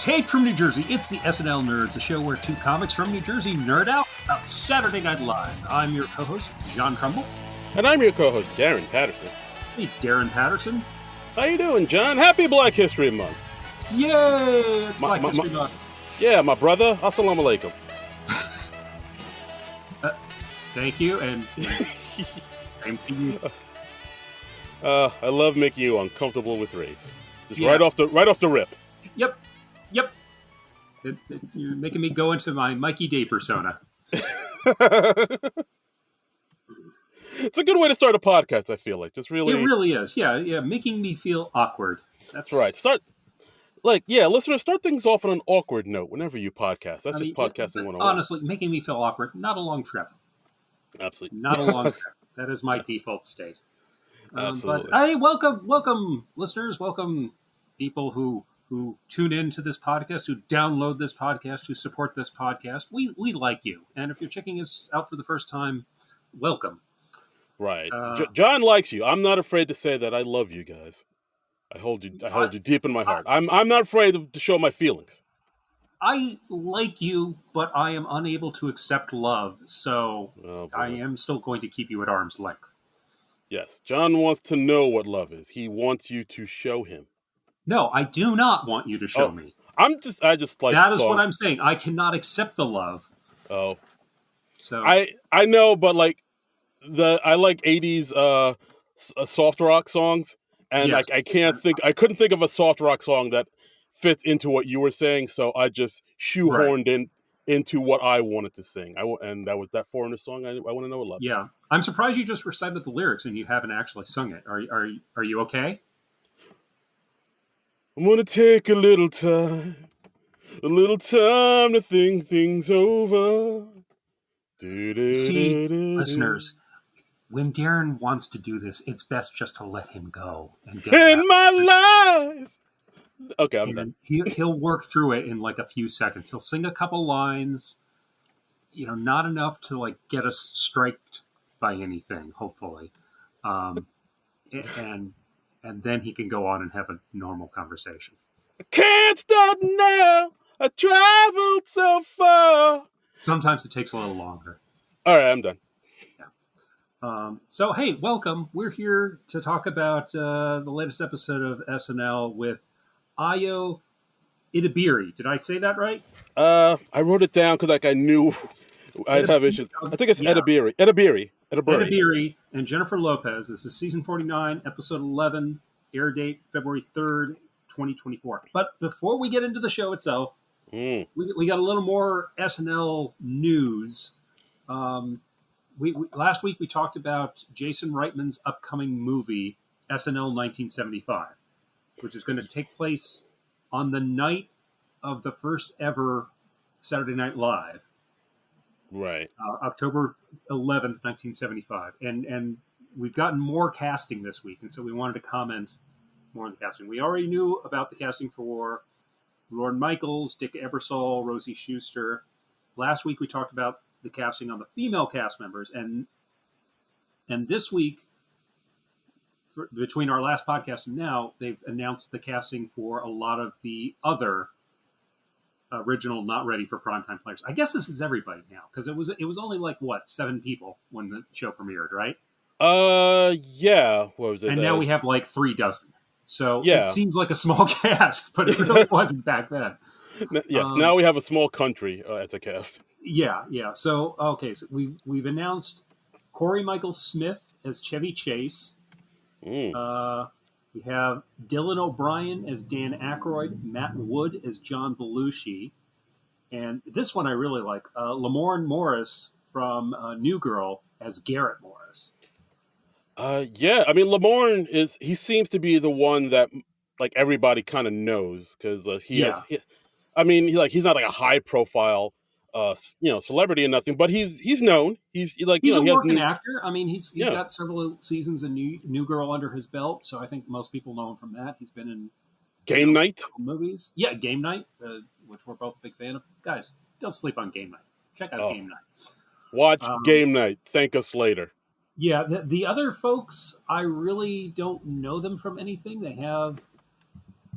Taped from New Jersey, it's the SNL Nerds, a show where two comics from New Jersey nerd out about Saturday Night Live. I'm your co-host, John Trumbull. And I'm your co-host, Darren Patterson. Hey, Darren Patterson. How you doing, John? Happy Black History Month. Yay! It's Black History Month. Yeah, my brother. Assalamu alaikum. Thank you, and same to you. I love making you uncomfortable with race. Just Yeah. right off the rip. Yep. You're making me go into my Mikey Day persona. It's a good way to start a podcast, I feel like. Just really... It really is. Yeah, making me feel awkward. That's right. Listeners, start things off on an awkward note whenever you podcast. That's just podcasting 101. Honestly, making me feel awkward, not a long trip. Absolutely. Not a long trip. That is my default state. Absolutely. But hey, welcome, listeners. Welcome, people who tune in to this podcast, who download this podcast, who support this podcast. We like you. And if you're checking us out for the first time, welcome. Right. John likes you. I'm not afraid to say that I love you guys. I hold you deep in my heart. I'm not afraid to show my feelings. I like you, but I am unable to accept love, so I am still going to keep you at arm's length. Yes, John wants to know what love is. He wants you to show him. No, I do not want you to show me. I just like that is what I'm saying. I cannot accept the love. Oh, so I know, but like I like 80s soft rock songs, and yes. I couldn't think of a soft rock song that fits into what you were saying, so I just shoehorned into what I wanted to sing. And that was that foreigner song. I want to know what love. Yeah, I'm surprised you just recited the lyrics and you haven't actually sung it. Are you okay? I'm gonna take a little time to think things over. See, listeners, when Darren wants to do this, it's best just to let him go and get in my life. Okay, I'm done. He'll work through it in like a few seconds. He'll sing a couple lines, not enough to like get us striked by anything, hopefully, and then he can go on and have a normal conversation. I can't stop now. I traveled so far. Sometimes it takes a little longer. All right, I'm done. Yeah. So hey, welcome. We're here to talk about the latest episode of SNL with Ayo Edebiri. Did I say that right? I wrote it down because I knew I'd have issues. I think it's Edebiri. Edebiri and Jennifer Lopez. This is season 49, episode 11, air date February 3rd, 2024. But before we get into the show itself, we got a little more SNL news. Last week we talked about Jason Reitman's upcoming movie, SNL 1975. Which is going to take place on the night of the first ever Saturday Night Live. Right. October 11th, 1975. And we've gotten more casting this week, and so we wanted to comment more on the casting. We already knew about the casting for Lorne Michaels, Dick Ebersol, Rosie Schuster. Last week we talked about the casting on the female cast members, and this week, between our last podcast and now, they've announced the casting for a lot of the other original not ready for primetime players. I guess this is everybody now, because it was only like 7 people when the show premiered, right? Yeah. What was it? And now we have like 3 dozen. So yeah. It seems like a small cast, but it really wasn't back then. Yes. Now we have a small country as a cast. Yeah. So so we've announced Corey Michael Smith as Chevy Chase. We have Dylan O'Brien as Dan Aykroyd, Matt Wood as John Belushi, and this one I really like, Lamorne Morris from New Girl as Garrett Morris. Yeah, I mean Lamorne he seems to be the one that like everybody kind of knows because he's not like a high profile celebrity or nothing, but he's known. He's a working actor. I mean, he's got several seasons of New Girl under his belt, so I think most people know him from that. He's been in Game Night movies. Yeah, Game Night, which we're both a big fan of. Guys, don't sleep on Game Night. Check out Game Night. Watch Game Night. Thank us later. Yeah, the other folks, I really don't know them from anything. They have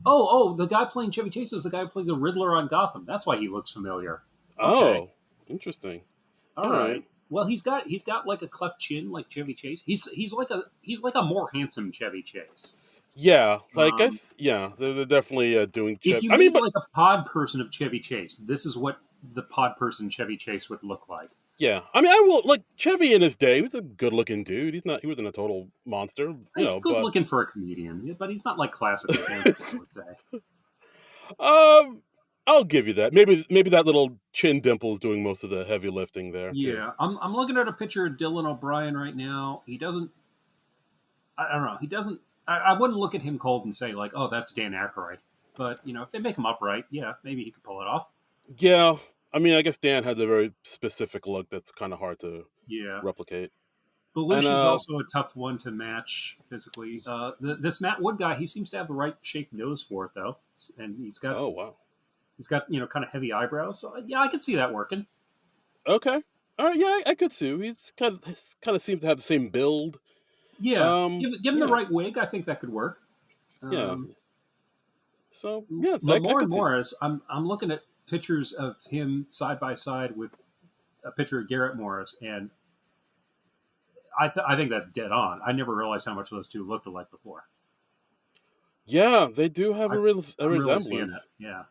The guy playing Chevy Chase is the guy playing the Riddler on Gotham. That's why he looks familiar. Okay, Oh, interesting. all All right. right. Well, he's got like a cleft chin like Chevy Chase. He's like a more handsome Chevy Chase. Yeah, Um, yeah, they're definitely doing if Chevy. you I mean, made but like a pod person of Chevy Chase, this is what the pod person Chevy Chase would look like. yeah, I mean, I will like Chevy in his day. He was a good-looking dude. He wasn't a total monster, He's good But looking for a comedian, but he's not like classically handsome, I would say. um, I'll give you that. Maybe that little chin dimple is doing most of the heavy lifting there too. Yeah, I'm looking at a picture of Dylan O'Brien right now. He doesn't. I don't know. He doesn't. I wouldn't look at him cold and say like, "Oh, that's Dan Aykroyd." But if they make him upright, yeah, maybe he could pull it off. Yeah, I mean, I guess Dan has a very specific look that's kind of hard to Yeah, replicate. And Belushi's also a tough one to match physically. This Matt Wood guy, he seems to have the right shaped nose for it though, and he's got oh wow, he's got kind of heavy eyebrows. So yeah, I could see that working. okay, all right, yeah, I could too. He's kind of seems to have the same build. Yeah, give him the Yeah, right wig. I think that could work. yeah. Um, So yeah, I Lamorne could see. Morris, I'm looking at pictures of him side by side with a picture of Garrett Morris, and I think that's dead on. I never realized how much those two looked alike before. Yeah, they do have I, a I'm really seeing it. resemblance. Yeah,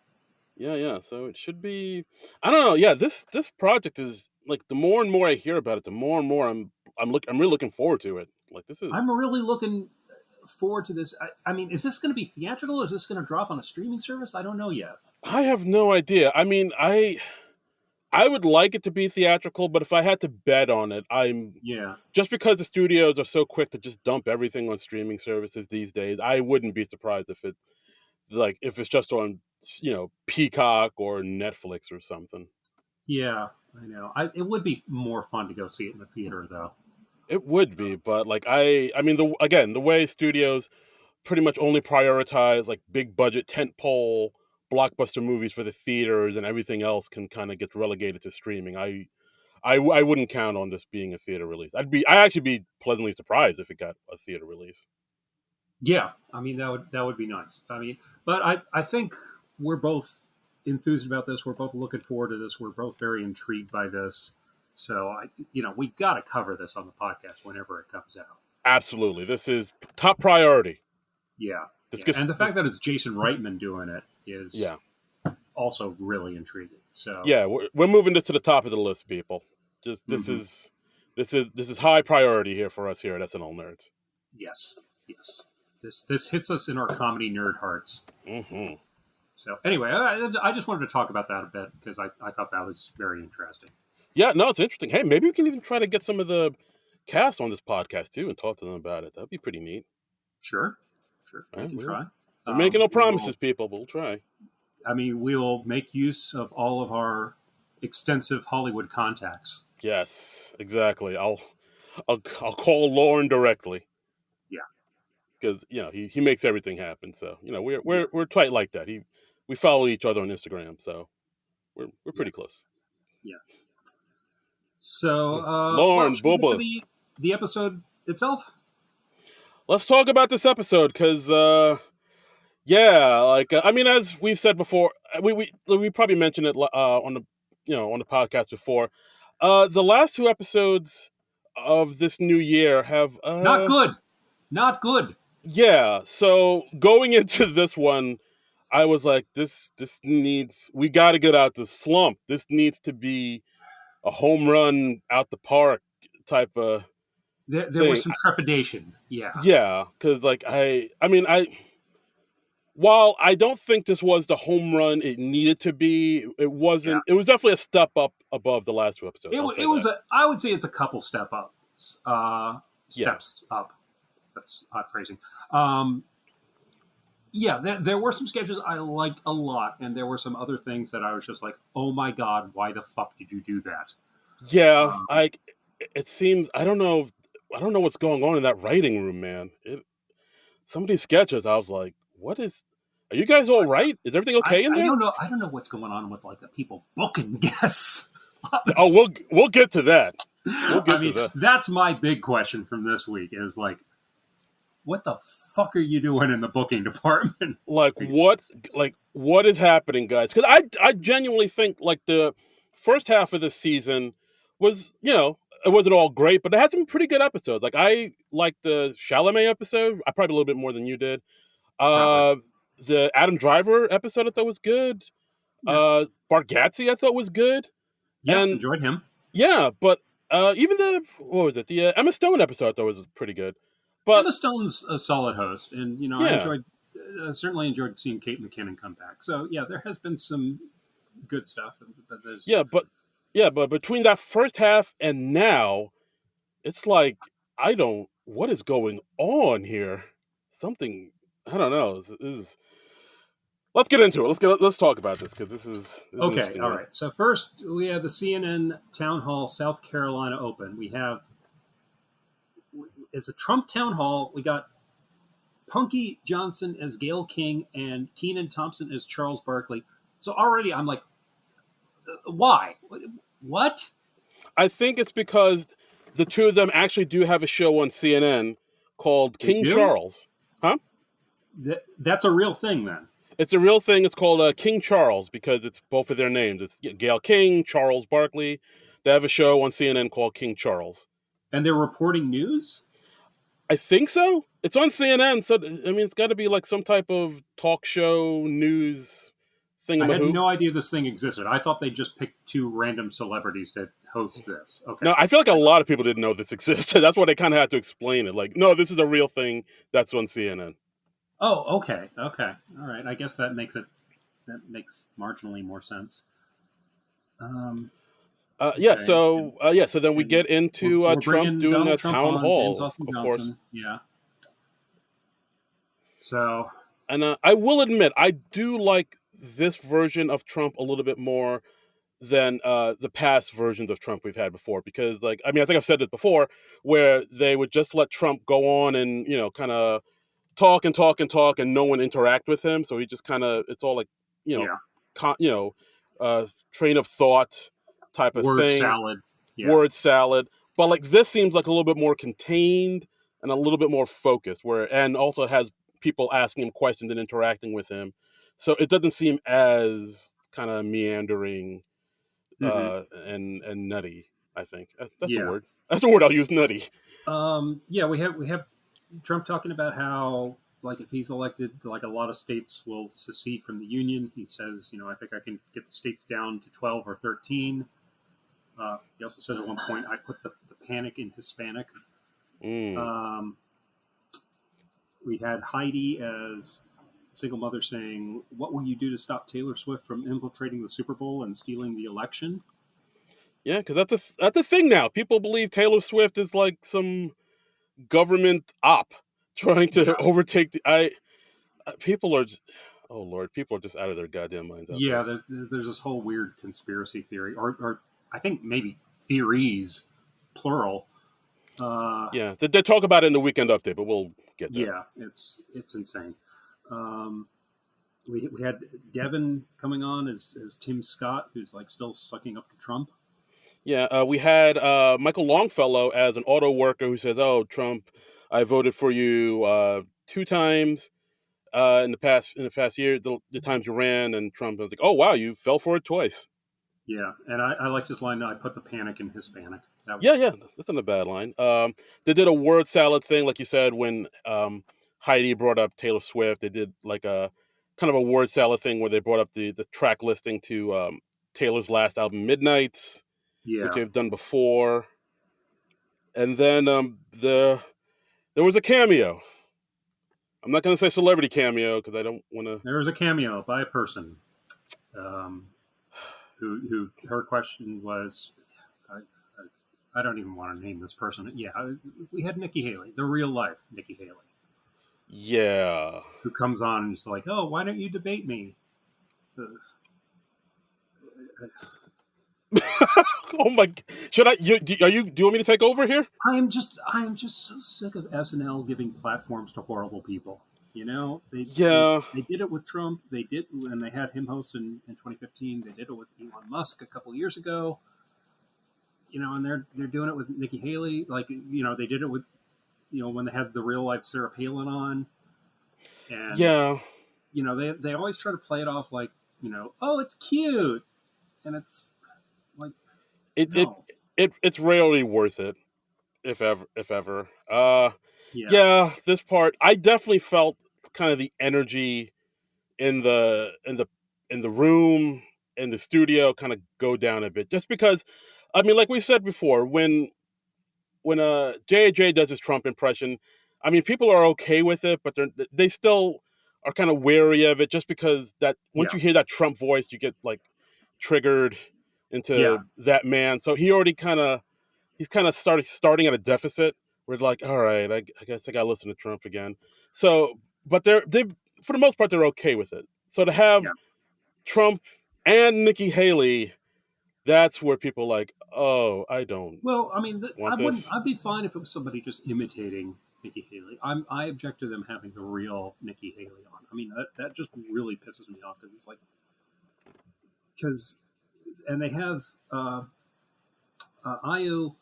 Yeah, yeah. So it should be. I don't know. Yeah, this project is like the more and more I hear about it, the more and more I'm really looking forward to it. Like this is. I'm really looking forward to this. I mean, is this going to be theatrical or is this going to drop on a streaming service? I don't know yet. I have no idea. I mean, I would like it to be theatrical, but if I had to bet on it, I'm Yeah, just because the studios are so quick to just dump everything on streaming services these days. I wouldn't be surprised if it's just on Peacock or Netflix or something. yeah, I know. It would be more fun to go see it in the theater though. It would be, but like I mean the way studios pretty much only prioritize like big budget tentpole blockbuster movies for the theaters and everything else can kind of get relegated to streaming. I wouldn't count on this being a theater release. I actually be pleasantly surprised if it got a theater release. Yeah, I mean that would be nice. I mean, but I think we're both enthused about this. We're both looking forward to this. We're both very intrigued by this. So we got to cover this on the podcast whenever it comes out. Absolutely, this is top priority. Yeah, This yeah, gets and the this fact that it's Jason Reitman doing it is yeah also really intriguing. So, yeah we're moving this to the top of the list, people. Just mhm. this is high priority here for us here at SNL Nerds. Yes, yes, this hits us in our comedy nerd hearts. Hmm. So anyway, I just wanted to talk about that a bit because I thought that was very interesting. Yeah, no, it's interesting. Hey, maybe we can even try to get some of the cast on this podcast too and talk to them about it. That'd be pretty neat. Sure, sure, All we right, can try. we're making no We will. promises, people, but we'll try. I mean, we will make use of all of our extensive Hollywood contacts. Yes, exactly. I'll call Lauren directly Yeah, because he makes everything happen. So we're yeah, we're we're tight like that. We follow each other on Instagram, so we're yeah, pretty close. yeah. So, well, Lauren, should we get to Bubba, the episode itself? let's talk about this episode because yeah, like I mean, as we've said before, we probably mentioned it on the on the podcast before. The last two episodes of this new year have Not good. Not good. yeah. So going into this one, I was like, this needs we got to get out the slump. This needs to be a home run out the park type of There was thing. some trepidation. Yeah, Yeah, because like I mean I while I don't think this was the home run it needed to be, it yeah. wasn't. It was definitely a step up above the last two episodes. I'll It say was that. I would say it's a couple Yeah, steps up. That's odd phrasing. Um, yeah, there were some sketches I liked a lot, and there were some other things that I was just like, "Oh my god, why the fuck did you do that?" yeah. Um, It seems I don't know what's going on in that writing room, man. Some of these sketches, I was like, what is? Are you guys all right? Is everything okay in I there? don't know. I don't know what's going on with like the people booking guests. Oh, Honestly. we'll get to that. We'll I get to mean, that. that's my big question from this week is like, what the fuck are you doing in the booking department? What is happening, guys? Because I genuinely think like the first half of the season was, it wasn't all great, but it had some pretty good episodes. Like I liked the Chalamet episode. I probably a little bit more than you did. Probably. The Adam Driver episode I thought was good. Yeah. Bargatze I thought was good. Yeah, And enjoyed him. yeah, but even the what was it? The Emma Stone episode I thought was pretty good. But Emma Stone's a solid host, and I yeah, enjoyed, certainly enjoyed seeing Kate McKinnon come back. So yeah, there has been some good stuff, but there's yeah, but between that first half and now, it's like I don't. What is going on here? Something I don't know. Let's get into it. Let's talk about this because this is an okay. interesting All one. right. So first, we have the CNN Town Hall, South Carolina Open. We have it's a Trump town hall. We got Punky Johnson as Gayle King and Keenan Thompson as Charles Barkley. So already I'm like, why? What? I think it's because the two of them actually do have a show on CNN called They King do? Charles. Huh? That's a real thing then. It's a real thing. It's called King Charles because it's both of their names. It's Gayle King, Charles Barkley. They have a show on CNN called King Charles. And they're reporting news? I think so. It's on CNN, so I mean, it's got to be like some type of talk show news thing. I had no idea this thing existed. I thought they just picked two random celebrities to host this. Okay. No, I feel like a lot of people didn't know this existed. That's why they kind of had to explain it. Like, no, this is a real thing that's on CNN. Oh, okay. Okay. All right. I guess that makes marginally more sense. Yeah, Okay. so then we And get into we're Trump bringing doing a Donald Trump town on, James hall, Austin of course. Johnson. Yeah. So, And I will admit, I do like this version of Trump a little bit more than the past versions of Trump we've had before. Because, like, I mean, I think I've said this before, where they would just let Trump go on and, kind of talk and talk and talk, and no one interact with him. So he just kind of, it's all like, you know, yeah. train of thought type of Word thing, salad. Yeah. word salad. But like this seems like a little bit more contained and a little bit more focused, and also has people asking him questions and interacting with him. So it doesn't seem as kind of meandering Mm-hmm. and nutty. I think that's the Yeah. word. That's the word I'll use. Nutty. Yeah. We have Trump talking about how, like, if he's elected, like, a lot of states will secede from the union. He says, I think I can get the states down to 12 or 13. He also says at one point, I put the panic in Hispanic. Mm. We had Heidi as single mother saying, "What will you do to stop Taylor Swift from infiltrating the Super Bowl and stealing the election?" Yeah, because that's the thing now. People believe Taylor Swift is like some government op trying to Yeah, overtake the. People are, oh Lord, people are just out of their goddamn minds out yeah. there. There's this whole weird conspiracy theory, or I think maybe theories, plural. Uh, Yeah, they talk about it in the weekend update, but we'll get there. yeah, it's insane. Um, we had Devin coming on as Tim Scott, who's like still sucking up to Trump. Yeah, we had Michael Longfellow as an auto worker who says, "Oh, Trump, I voted for you 2 times in the past year, the times you ran." And Trump was like, "Oh wow, you fell for it twice." Yeah, and I liked his line. I put the panic in Hispanic. That Yeah, was yeah, that's not a bad line. They did a word salad thing, like you said, when Heidi brought up Taylor Swift. They did like a kind of a word salad thing where they brought up the track listing to Taylor's last album, Midnight's, which yeah. they've done before. And then there was a cameo. I'm not going to say celebrity cameo because I don't want to. There was a cameo by a person um, who her question was, I don't even want to name this person. Yeah, we had Nikki Haley, the real life Nikki Haley, Yeah. who comes on and is like, "Oh, why don't you debate me?" Uh, Oh my! Should I? Do you want me to take over here? I am just so sick of SNL giving platforms to horrible people. Yeah. They did it with Trump. They did when they had him host in 2015. They did it with Elon Musk a couple years ago. And they're doing it with Nikki Haley. Like, they did it with when they had the real life Sarah Palin on, and Yeah, they always try to play it off like, oh, it's cute, and it's like, it it no. it's rarely worth it, if ever, if ever. Yeah. Yeah, this part I definitely felt kind of the energy in the room, in the studio, kind of go down a bit, just because, I mean, like we said before, when JJ does his Trump impression, I mean, people are okay with it, but they still are kind of wary of it, just because that once Yeah. you hear that Trump voice, you get like triggered Yeah. into that man. So he's kind of starting at a deficit. We're like, all right, I guess I got to listen to Trump again. So, but they for the most part they're okay with it. So to Yeah. have Trump and Nikki Haley, that's where people are like, oh, I don't Well, I mean, I want wouldn't. this. I'd be fine if it was somebody just imitating Nikki Haley. I object to them having the real Nikki Haley on. I mean, that just really pisses me off because it's like, because and they have Io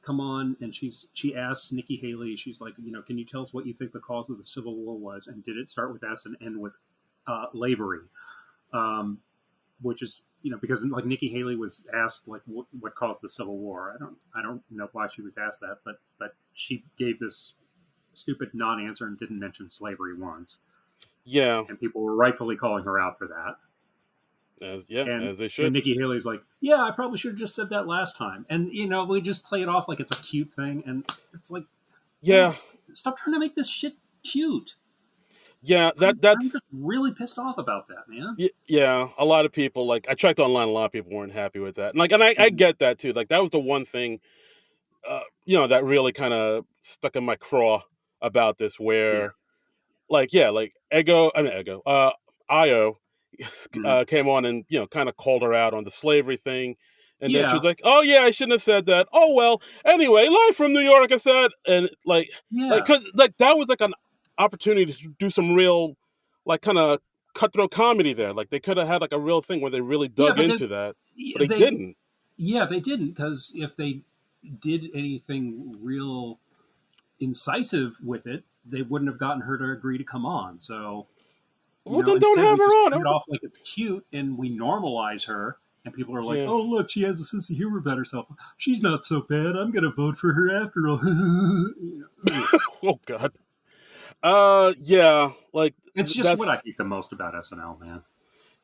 come on, and she asks Nikki Haley, she's like, can you tell us what you think the cause of the Civil War was, and did it start with S and end with lavery? Which is, because like Nikki Haley was asked like what caused the Civil War. I don't know why she was asked that, but she gave this stupid non-answer and didn't mention slavery once, Yeah, and people were rightfully calling her out for that. And as they and should. Nikki Haley's like, yeah, I probably should have just said that last time, and we just play it off like it's a cute thing, and it's like, no, Yeah, stop trying to make this shit cute. yeah. I'm That's just really pissed off about that, man. yeah. A lot of people, like, I checked online. A lot of people weren't happy with that, and like, and I Mhm. get that too. Like that was the one thing, that really kind of stuck in my craw about this, Yeah. where like, yeah, like Ego, Io, Mhm. came on and kind of called her out on the slavery thing, and then she Yeah. was like, "Oh yeah, I shouldn't have said that." Oh well, anyway, live from New York, I said, and like, Yeah. cause like that was like an opportunity to do some real, like, kind of cutthroat comedy there. Like they could have had like a real thing where they really Yeah, dug but into that, but they they didn't. yeah, they didn't, because if they did anything real incisive with it, they wouldn't have gotten her to agree to come on. So, Well, then don't instead have we her just on. play it off like it's cute and we normalize her, and people are like, Yeah. "Oh, look, she has a sense of humor about herself. She's not so bad. I'm going to vote for her after all." Oh God. Yeah. Like It's just what that's I hate the most about SNL, man.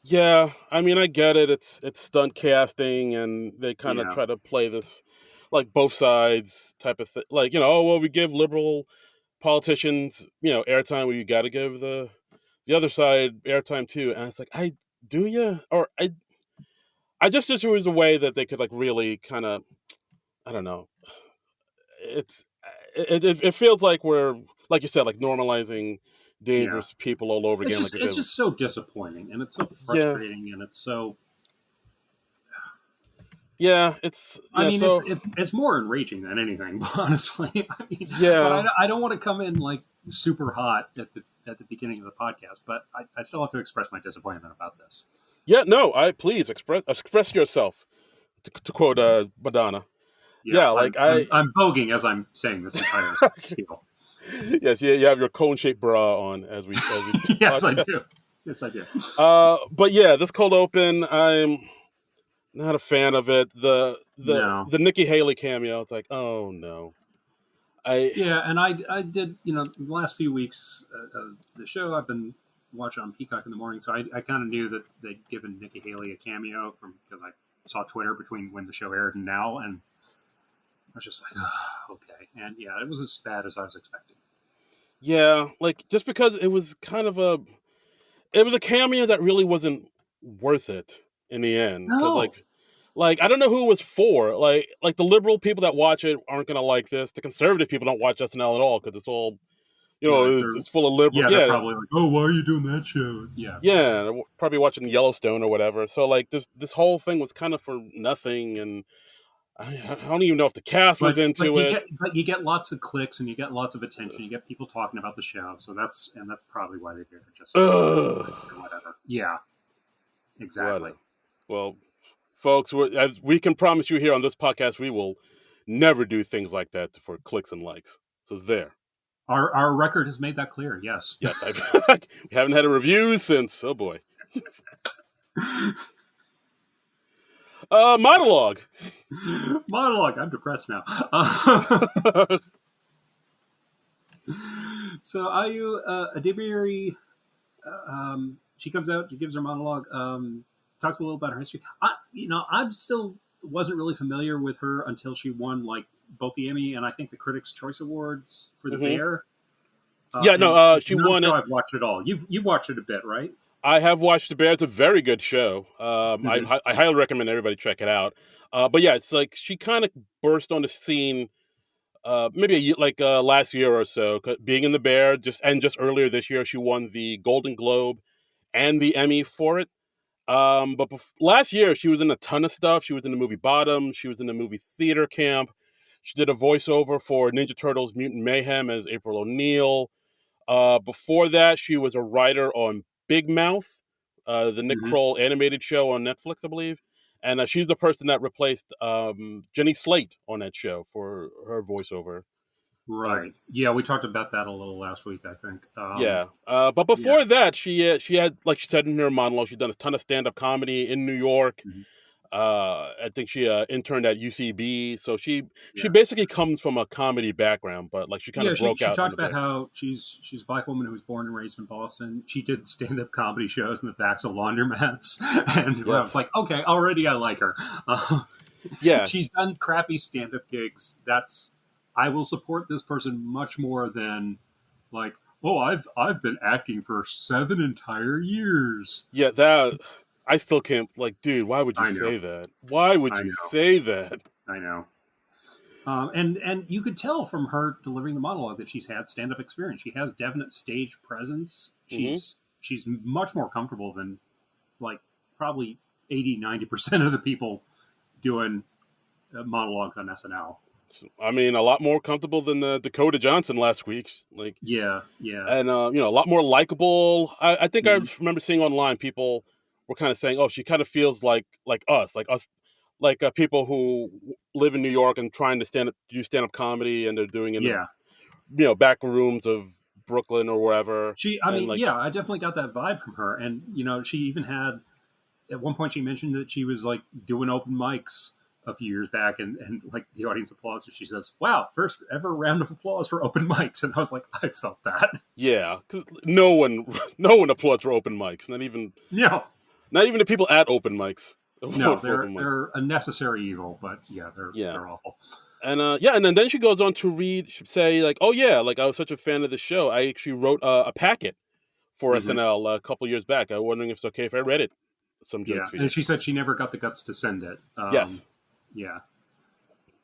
Yeah, I mean, I get it. It's stunt casting, and they kind of Yeah. try to play this like both sides type of thing. Like, oh well, we give liberal politicians airtime, where you got to give the other side airtime too. And it's like, I do you, or I just wish there was a way that they could like really kind of, I don't know. It's it feels like we're, like you said, like normalizing Yeah. dangerous people all over It's again. just Like if it's it, just so disappointing, and it's so yeah, frustrating, and it's so. yeah, it's I yeah. mean, it's So it's it's more enraging than anything, honestly. I mean, but yeah. I don't want to come in like super hot at the beginning of the podcast, but I still have to express my disappointment about this. Yeah, no, I please express yourself, to quote Madonna. Yeah, Yeah, I'm like I'm I'm voguing as I'm saying this entire spiel. yes, you have your cone shaped bra on as we do the Yes, I podcast. do. Yes, I do. But yeah, this cold open, I'm not a fan of it. No. The Nikki Haley cameo, it's like, oh no, I Yeah, and I did, the last few weeks of the show I've been watching on Peacock in the morning, so I kind of knew that they'd given Nikki Haley a cameo from because I saw Twitter between when the show aired and now, and I was just like, oh, okay. And yeah, it was as bad as I was expecting. yeah, like just because it was a cameo that really wasn't worth it in the end, because No. like, I don't know who it was for. Like the liberal people that watch it aren't gonna like this. The conservative people don't watch SNL at all, because it's all, Right. it's full of liberal. Yeah, they're Yeah, probably like, oh, why are you doing that show? Yeah. yeah, they're probably watching Yellowstone or whatever. So like this whole thing was kind of for nothing, and I don't even know if the cast was But into you it. get lots of clicks and you get lots of attention. You get people talking about the show, so that's probably why they did it, just for clicks Ugh, or whatever. Yeah, what exactly. a well, folks. As we can promise you here on this podcast, we will never do things like that for clicks and likes. So there. Our record has made that clear. Yes. Yes, we haven't had a review since. Oh boy. Monologue. Monologue. I'm depressed now. So Ayu Edebiri, she comes out, she gives her monologue, talks a little about her history. I still wasn't really familiar with her until she won like both the Emmy and I think the Critics' Choice Awards for The Bear. Yeah, And no, she no won show it. I've watched it all. You've watched it a bit, right? I have watched The Bear. It's a very good show. Mm-hmm. I highly recommend everybody check it out. But yeah, it's like she kind of burst on the scene maybe last year or so, being in The Bear. Just earlier this year, she won the Golden Globe and the Emmy for it. But last year, she was in a ton of stuff. She was in the movie Bottom. She was in the movie Theater Camp. She did a voiceover for Ninja Turtles Mutant Mayhem as April O'Neil. Before that, she was a writer on Big Mouth, the Nick Mm-hmm. Kroll animated show on Netflix, I believe. And she's the person that replaced Jenny Slate on that show for her voiceover. Right. Yeah, we talked about that a little last week, I think. Yeah. But Yeah. before that, she had, like she said in her monologue, she's done a ton of stand up comedy in New York. Mm-hmm. I think she interned at UCB, so she Yeah. basically comes from a comedy background, but like she kind Yeah, of broke she out on talked The about Bear. how she's a black woman who was born and raised in Boston. She did stand up comedy shows in the backs of laundromats, and I was Yes. like, okay, already I like her. Yeah. She's done crappy stand up gigs. I will support this person much more than like, oh, I've been acting for 7 entire years. Yeah, that I still can't, like, dude, why would you I know, say that? Why would I you know, say that? I know. And you could tell from her delivering the monologue that she's had stand up experience. She has definite stage presence. Hmm. She's much more comfortable than like probably 80-90% of the people doing monologues on SNL. I mean, a lot more comfortable than Dakota Johnson last week, like, Yeah, yeah. and a lot more likable. I think I Mm-hmm. remember seeing online people were kind of saying, "Oh, she kind of feels like us, like people who live in New York and trying to do stand up comedy, and they're doing it in the Yeah. back rooms of Brooklyn or wherever." I And mean, like, yeah, I definitely got that vibe from her. And, she even had, at one point, she mentioned that she was like doing open mics a few years back and like the audience applauds. And she says, wow, first ever round of applause for open mics. And I was like, I felt that. yeah, 'cause no one, no one applauds for open mics. No, Not even the people at open mics no, applaud for open mics. they're a necessary evil, but yeah, Yeah, they're awful. and yeah, and then she goes on to say like, "Oh yeah, like I was such a fan of the show. I actually wrote a packet for Hmm. SNL a couple years back. I'm wondering if it's okay if I read it, some jokes Yeah, for and you." she said she never got the guts to send it. Yes, Yeah,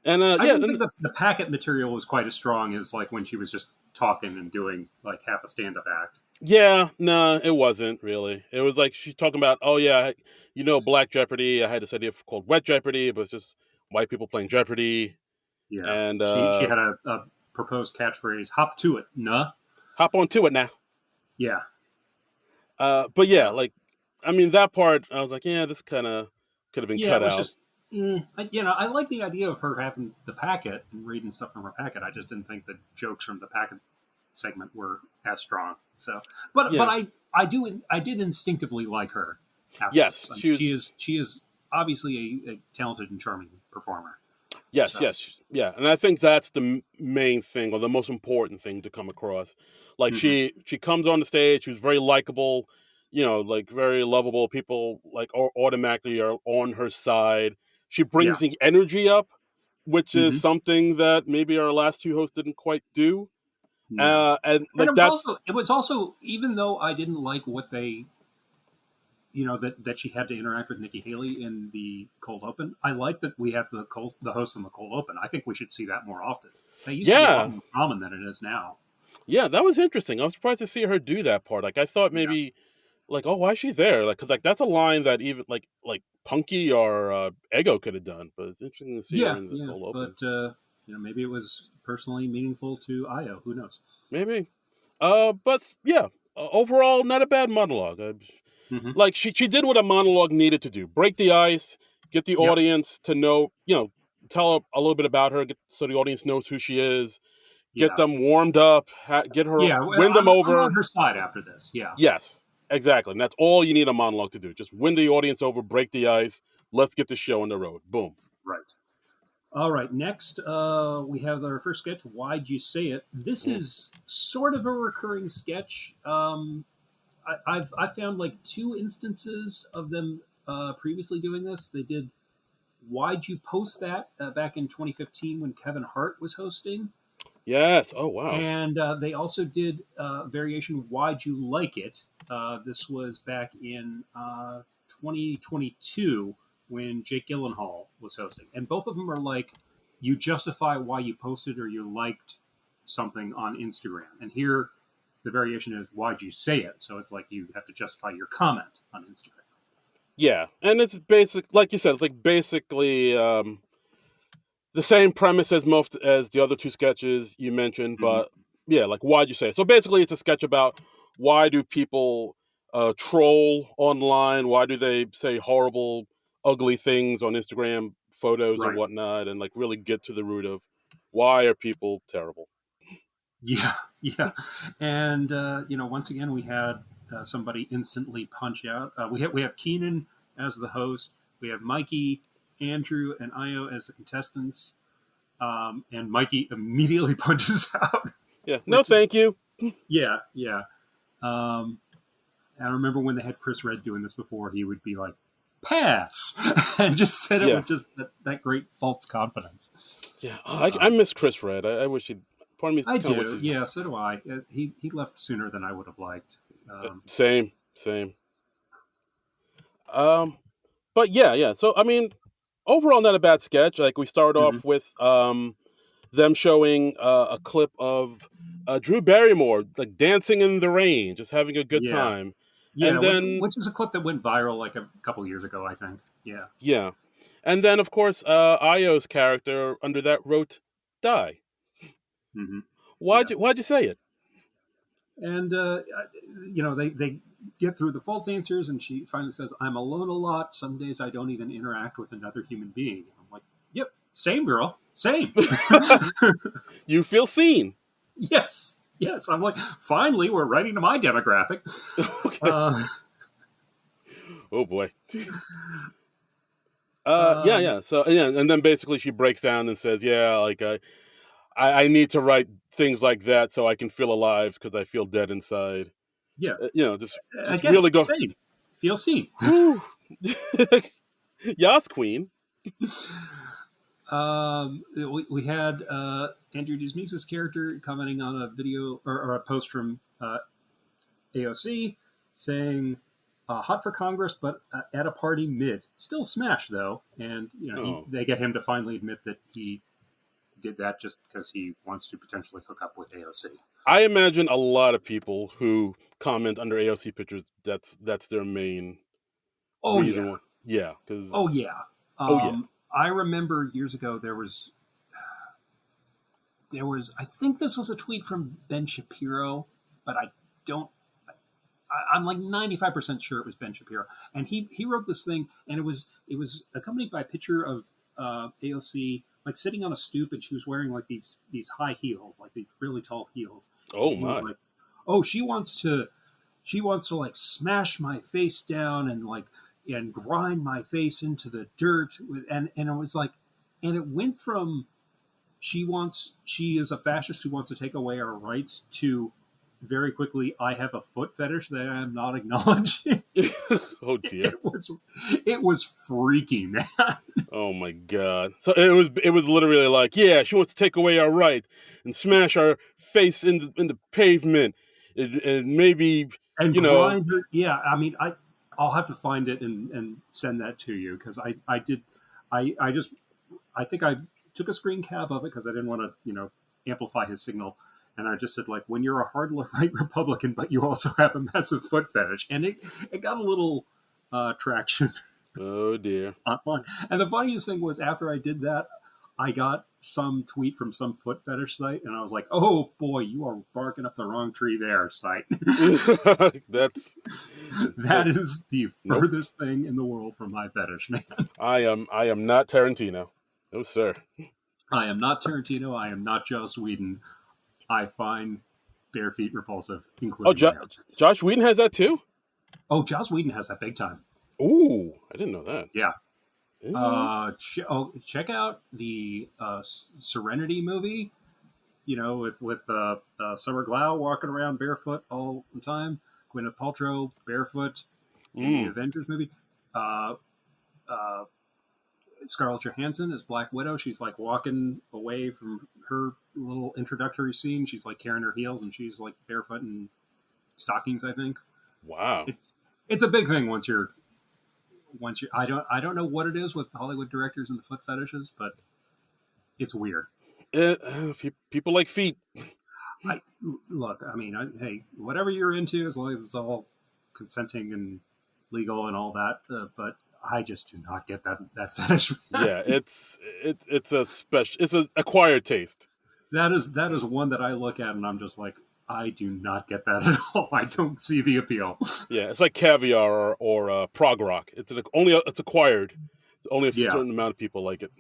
and I yeah, didn't think and the packet material was quite as strong as like when she was just talking and doing like half a stand-up act. yeah, no, it wasn't really. It was like she's talking about, "Oh yeah, Black Jeopardy. I had this idea called Wet Jeopardy, but it's just white people playing Jeopardy." Yeah, And she had a proposed catchphrase: "Hop to it, nah." hop on to it now. Yeah, But yeah, so like, I mean, that part, I was like, yeah, this kind of could have been yeah, cut it was out. just. I like the idea of her having the packet and reading stuff from her packet. I just didn't think the jokes from the packet segment were as strong. So, but Yeah. I did instinctively like her afterwards. Yes, I mean, she was. she is obviously a talented and charming performer. Yes, So, yes, yeah, and I think that's the main thing, or the most important thing to come across. Like, hmm she comes on the stage, she's very likable, like very lovable. People like automatically are on her side. She yeah, brings the energy up, which is hmm something that maybe our last two hosts didn't quite do. no. And And like that's it was also even though I didn't like what they that she had to interact with Nikki Haley in the cold open. I like that we have the host on the cold open. I think we should see that more often. That used to be a lot yeah, more common than it is now. yeah, that was interesting. I was surprised to see her do that part. Like, I thought Yeah, maybe, like, oh, why is she there? Like, 'cause like that's a line that even like Punky or Ego could have done. But it's interesting to see her yeah, in the yeah. cold open. But maybe it was personally meaningful to Io. Who knows? Maybe. But yeah, overall, not a bad monologue. Hmm. Like, she did what a monologue needed to do: break the ice, get the Yep. audience to know, tell a little bit about her, so the audience knows who she is. get Yeah. them warmed up, get her, Yeah. Well, win them I'm on over. her side after this. Yeah. Yes, exactly. And that's all you need a monologue to do. Just win the audience over, break the ice. Let's get the show on the road. Boom. Right. All right. Next, we have our first sketch. Why'd you say it? This Mm. is sort of a recurring sketch. I found like two instances of them previously doing this. They did "Why'd you post that" back in 2015 when Kevin Hart was hosting, Yes. Oh, wow. and they also did a variation "Why'd you like it." This was back in 2022 when Jake Gyllenhaal was hosting, and both of them are like, you justify why you posted or you liked something on Instagram, and here the variation is "Why'd you say it?" So it's like you have to justify your comment on Instagram. Yeah. And it's basic, like you said, it's like basically the same premise as most as the other two sketches you mentioned, Mm-hmm. but yeah, like why'd you say it? So basically, it's a sketch about why do people troll online? Why do they say horrible, ugly things on Instagram photos and Right. whatnot, and like really get to the root of why are people terrible? Yeah, yeah, and once again, we had somebody instantly punch out. We have Keenan as the host. We have Mikey, Andrew, and Io as the contestants. And Mikey immediately punches out, Yeah, no, which is thank you. yeah, yeah. Um, and I remember when they had Chris Red doing this before, he would be like, "Pass," and just said it Yeah, with just that great false confidence. yeah. I Um, miss Chris Red. I wish he'd. Part of me I kind of do, wishes. yeah. So do I. He left sooner than I would have liked. Same, same. Um, but yeah, yeah. So I mean, overall, not a bad sketch. Like we start Mhm. off with them showing a clip of Drew Barrymore like dancing in the rain, just having a good Yeah, time, yeah, and then which is a clip that went viral like a couple years ago, I think. Yeah. yeah, and then of course Io's character under that wrote "die." Hmm. Why'd Yeah. you Why'd you say it? And they get through the false answers, and she finally says, "I'm alone a lot. Some days I don't even interact with another human being." And I'm like, "Yep, same girl, same." You feel seen. Yes, yes. I'm like, finally, we're writing to my demographic. Okay. Uh, Oh boy. Yeah, um, yeah. So yeah, and then basically she breaks down and says, "Yeah, like I need to write things like that so I can feel alive because I feel dead inside." yeah. Just Again, really go. same. Feel seen. Whew. Yas Queen. We had Andrew Dice Meeks' character commenting on a video or a post from AOC saying, "Hot for Congress, but at a party mid. Still smash though." And Oh, they get him to finally admit that he did that just because he wants to potentially hook up with AOC. I imagine a lot of people who comment under AOC pictures. That's their main Oh reason yeah, why. Yeah, because oh yeah. oh yeah. I remember years ago there was I think this was a tweet from Ben Shapiro, but I don't I'm like 95% sure it was Ben Shapiro, and he wrote this thing, and it was accompanied by a picture of AOC like sitting on a stoop, and she was wearing like these high heels, like these really tall heels, Oh and he was my. like, "Oh, she wants to like smash my face down and like and grind my face into the dirt," and it was like, and it went from she is a fascist who wants to take away our rights to very quickly, I have a foot fetish that I am not acknowledging. Oh dear. it was freaky, man. Oh my god. So it was literally like, yeah, she wants to take away our right and smash our face in the pavement. And maybe, And you know, grinder, yeah. I mean, I'll have to find it and send that to you because I did I just I think I took a screen cap of it because I didn't want to amplify his signal. And I just said, like, when you're a hard right Republican, but you also have a massive foot fetish, and it got a little traction oh dear. online. And the funniest thing was, after I did that, I got some tweet from some foot fetish site, and I was like, "Oh boy, you are barking up the wrong tree there, site." That's That is the nope. furthest thing in the world from my fetish, man. I am not Tarantino. No sir. I am not Tarantino. I am not Joss Whedon. I find bare feet repulsive, Oh, including my own. Josh Whedon has that too? Oh, Joss Whedon has that big time. Ooh, I didn't know that. Yeah. Eh. Check out the Serenity movie. You know, with Summer Glau walking around barefoot all the time, Gwyneth Paltrow barefoot in the Mm. Avengers movie. Uh, uh, Scarlett Johansson as Black Widow. She's like walking away from her little introductory scene. She's like carrying her heels and she's like barefoot in stockings. I think Wow. it's a big thing once you. I don't know what it is with Hollywood directors and the foot fetishes, but it's weird. People like feet. I look. I mean, hey, whatever you're into, as long as it's all consenting and legal and all that. But I just do not get that fetish. Yeah, it's a special. It's an acquired taste. That is one that I look at and I'm just like, I do not get that at all. I don't see the appeal. Yeah, it's like caviar or prog rock. It's acquired. Only a Yeah, certain amount of people like it.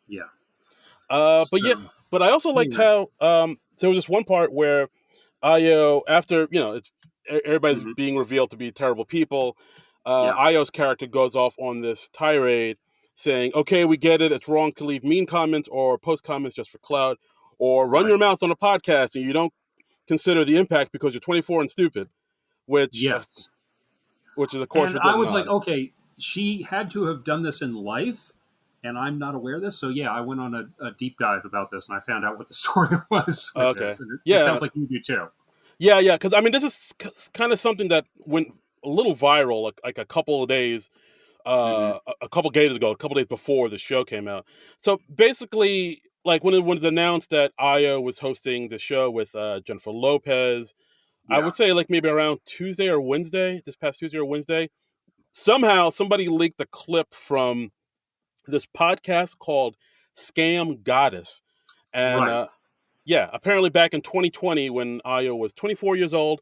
yeah. But yeah, So but I also liked anyway, how there was this one part where Io, after everybody's mhm, being revealed to be terrible people, yeah, Io's character goes off on this tirade saying, "Okay, we get it. It's wrong to leave mean comments or post comments just for clout, or run right, your mouth on a podcast and you don't consider the impact because you're 24 and stupid," which of yes. which is of course And we're I getting was like, on. okay, she had to have done this in life, and I'm not aware of this. So yeah, I went on a deep dive about this, and I found out what the story was with Okay, this, and it yeah, sounds like you do too. yeah. Because I mean, this is kind of something that went a little viral, like a couple of days Hmm. a couple days ago, a couple days before the show came out. So basically, like when it was announced that Io was hosting the show with Jennifer Lopez, I Yeah, would say like maybe around Tuesday or Wednesday, this past Tuesday or Wednesday, somehow somebody leaked a clip from this podcast called Scam Goddess. And right. yeah, apparently back in 2020 when Io was 24 years old,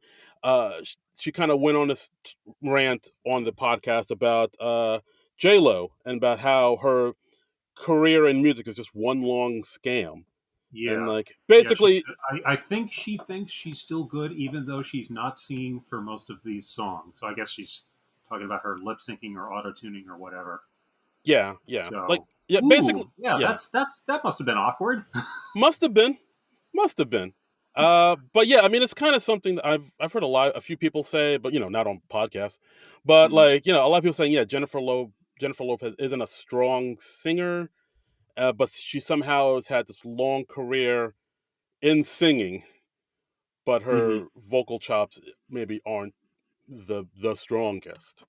she kind of went on this rant on the podcast about J Lo and about how her career in music is just one long scam, and Yeah, like yeah. She's. basically, I think she thinks she's still good, even though she's not singing for most of these songs. So I guess she's talking about her lip syncing or auto tuning or whatever. yeah, like So, yeah, basically, ooh, yeah. yeah, That must have been awkward. must have been, must have been. But yeah, I mean, it's kind of something that I've heard a few people say, but not on podcasts. But Mhm. like, a lot of people saying, yeah, Jennifer Lopez isn't a strong singer, but she somehow has had this long career in singing, but Mhm. her vocal chops maybe aren't the strongest.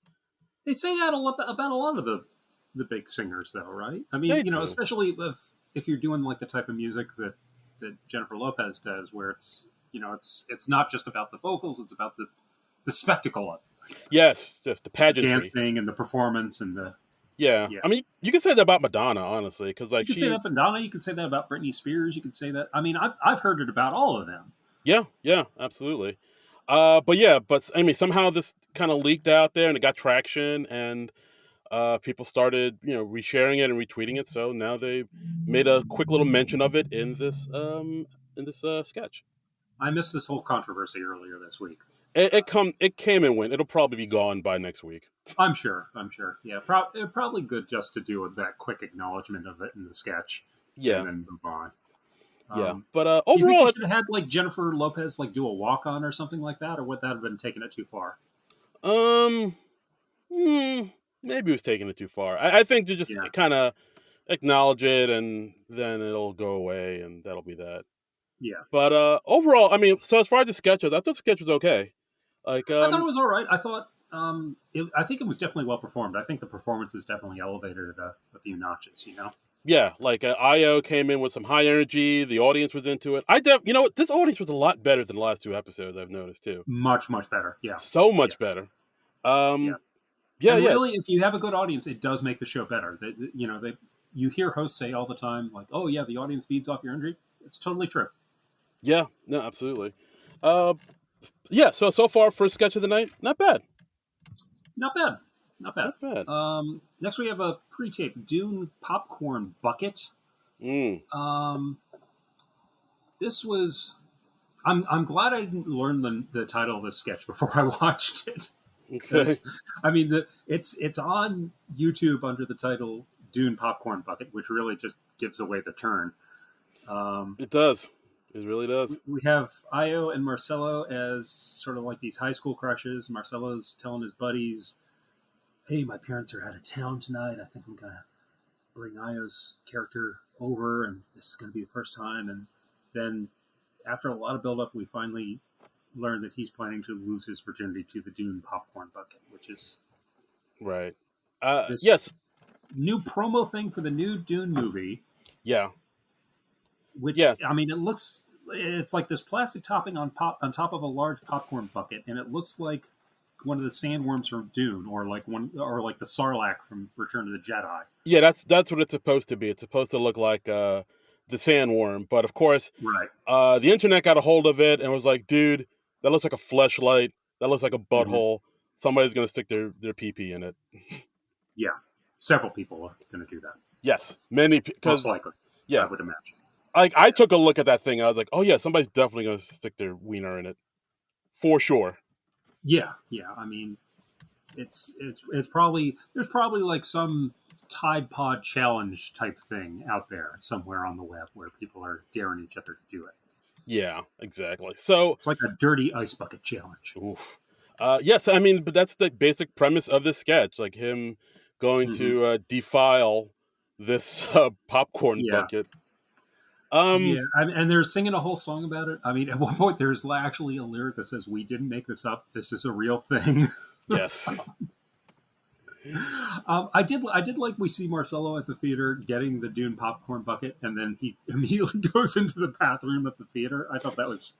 They say that about a lot of the big singers, though, right? I mean, They do. especially if you're doing like the type of music that Jennifer Lopez does, where it's not just about the vocals; it's about the spectacle of it, I guess. Yes, just the The pageantry. dancing and the performance and the Yeah, yeah. I mean, you can say that about Madonna, honestly, because You like could say that she's about Madonna. You could say that about Britney Spears. You could say that. I mean, I've heard it about all of them. yeah, absolutely. But yeah, but I mean, somehow this kind of leaked out there and it got traction, and people started, resharing it and retweeting it. So now they made a quick little mention of it in this sketch. I missed this whole controversy earlier this week. It came and went. It'll probably be gone by next week. I'm sure. I'm sure. Yeah, probably good just to do that quick acknowledgement of it in the sketch, and Yeah, then move on. yeah. Um, But do you think they overall, should have had like Jennifer Lopez like do a walk on or something like that, or would that have been taking it too far? um, hmm, maybe it was taking it too far. I think to just Yeah, kind of acknowledge it and then it'll go away and that'll be that. yeah. But overall, I mean, so as far as the sketch goes, I thought the sketch was okay. Like I thought it was all right. I thought I think it was definitely well performed. I think the performance is definitely elevated it a few notches. yeah, like Io came in with some high energy. The audience was into it. You know what? This audience was a lot better than the last two episodes. I've noticed too. Much better. Yeah, So yeah, much better. yeah. Yeah, And yeah, really, if you have a good audience, it does make the show better. They you hear hosts say all the time, like, "Oh yeah, the audience feeds off your energy." It's totally true. yeah. No, absolutely. Uh, yeah. So far, first sketch of the night, not bad. Not bad. Not bad. Not bad. Next, we have a pre-tape Dune popcorn bucket. Mm. Um, this was. I'm glad I didn't learn the title of the sketch before I watched it, Okay. because I mean it's on YouTube under the title Dune Popcorn Bucket, which really just gives away the turn. It does. It really does. We have Io and Marcelo as sort of like these high school crushes. Marcelo's telling his buddies, "Hey, my parents are out of town tonight. I think I'm gonna bring Io's character over, and this is gonna be the first time." And then, after a lot of buildup, we finally learn that he's planning to lose his virginity to the Dune popcorn bucket, which is Right. this Yes. new promo thing for the new Dune movie. Yeah. Which, Yes. I mean, it's like this plastic topping on top of a large popcorn bucket, and it looks like one of the sandworms from Dune, or like the Sarlacc from Return of the Jedi. Yeah, that's what it's supposed to be. It's supposed to look like the sandworm, but of course, Right. the internet got a hold of it and was like, "Dude, that looks like a fleshlight. That looks like a Mm-hmm. butthole. Somebody's gonna stick their pee pee in it." Yeah. Several people are going to do that. Yes, many Most because likely, I yeah, would imagine. I took a look at that thing. I was like, "Oh yeah, somebody's definitely gonna stick their wiener in it for sure." Yeah. Yeah. I mean, it's probably there's probably like some Tide Pod challenge type thing out there somewhere on the web where people are daring each other to do it. Yeah, exactly. So, It's like a dirty ice bucket challenge. oof. Yes, I mean, but that's the basic premise of this sketch, like him going Mm-hmm. to defile this popcorn Yeah. bucket. Yeah, and they're singing a whole song about it. I mean, at one point, there's actually a lyric that says, "We didn't make this up. This is a real thing." Yes. I did like we see Marcelo at the theater getting the Dune popcorn bucket, and then he immediately goes into the bathroom at the theater. I thought that was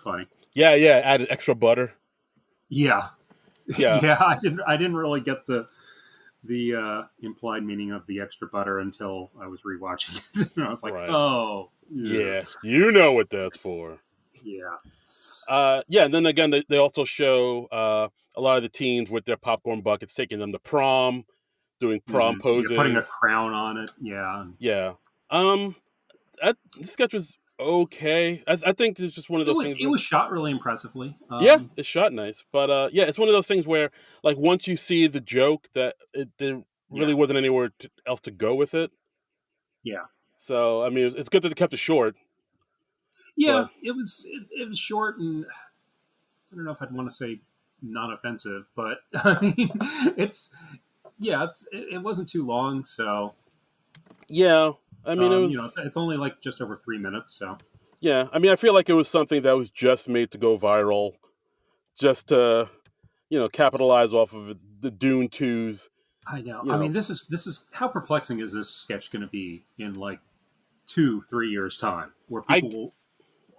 funny. Yeah, yeah. Added extra butter. Yeah, Yeah, yeah. I didn't really get the implied meaning of the extra butter until I was rewatching it, and I was like, right. oh, ugh. Yeah, you know what that's for. Yeah. Yeah, and then again, they also show a lot of the teens with their popcorn buckets taking them to prom, doing prom Yeah, putting a poses. crown on it. Yeah, Yeah. Um, the sketch was okay. I think it's just one of those things it where, was shot really impressively. yeah, it's shot nice, but yeah, it's one of those things where, like, once you see the joke, that there Yeah, really wasn't anywhere else to go with it. yeah, So I mean, it's good that they kept it short, yeah. but It was short, and I don't know if I'd want to say not offensive, but I mean, it's it wasn't too long, so yeah, I mean, it you know, was. it's only like just over 3 minutes, so Yeah, I mean, I feel like it was something that was just made to go viral, just to, capitalize off of the Dune 2's, I know. you I mean, know. this is how perplexing is this sketch going to be in like 2 3 years time, where I people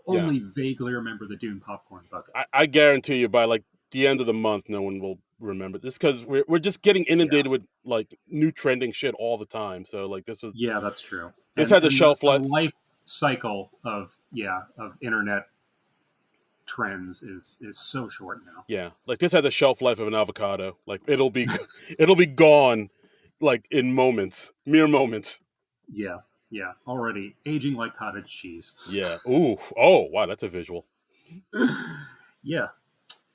will yeah, only vaguely remember the Dune popcorn bucket. I guarantee you by like the end of the month, no one will remember this because we're just getting Yeah. inundated with like new trending shit all the time. So like Yeah, that's true. this had the And shelf the life. life cycle of internet trends is so short now. Yeah, like this had the shelf life of an avocado. Like it'll be gone, like in moments, mere moments. Yeah, yeah. Already aging like cottage cheese. Yeah. Ooh. Oh wow, that's a visual. Yeah.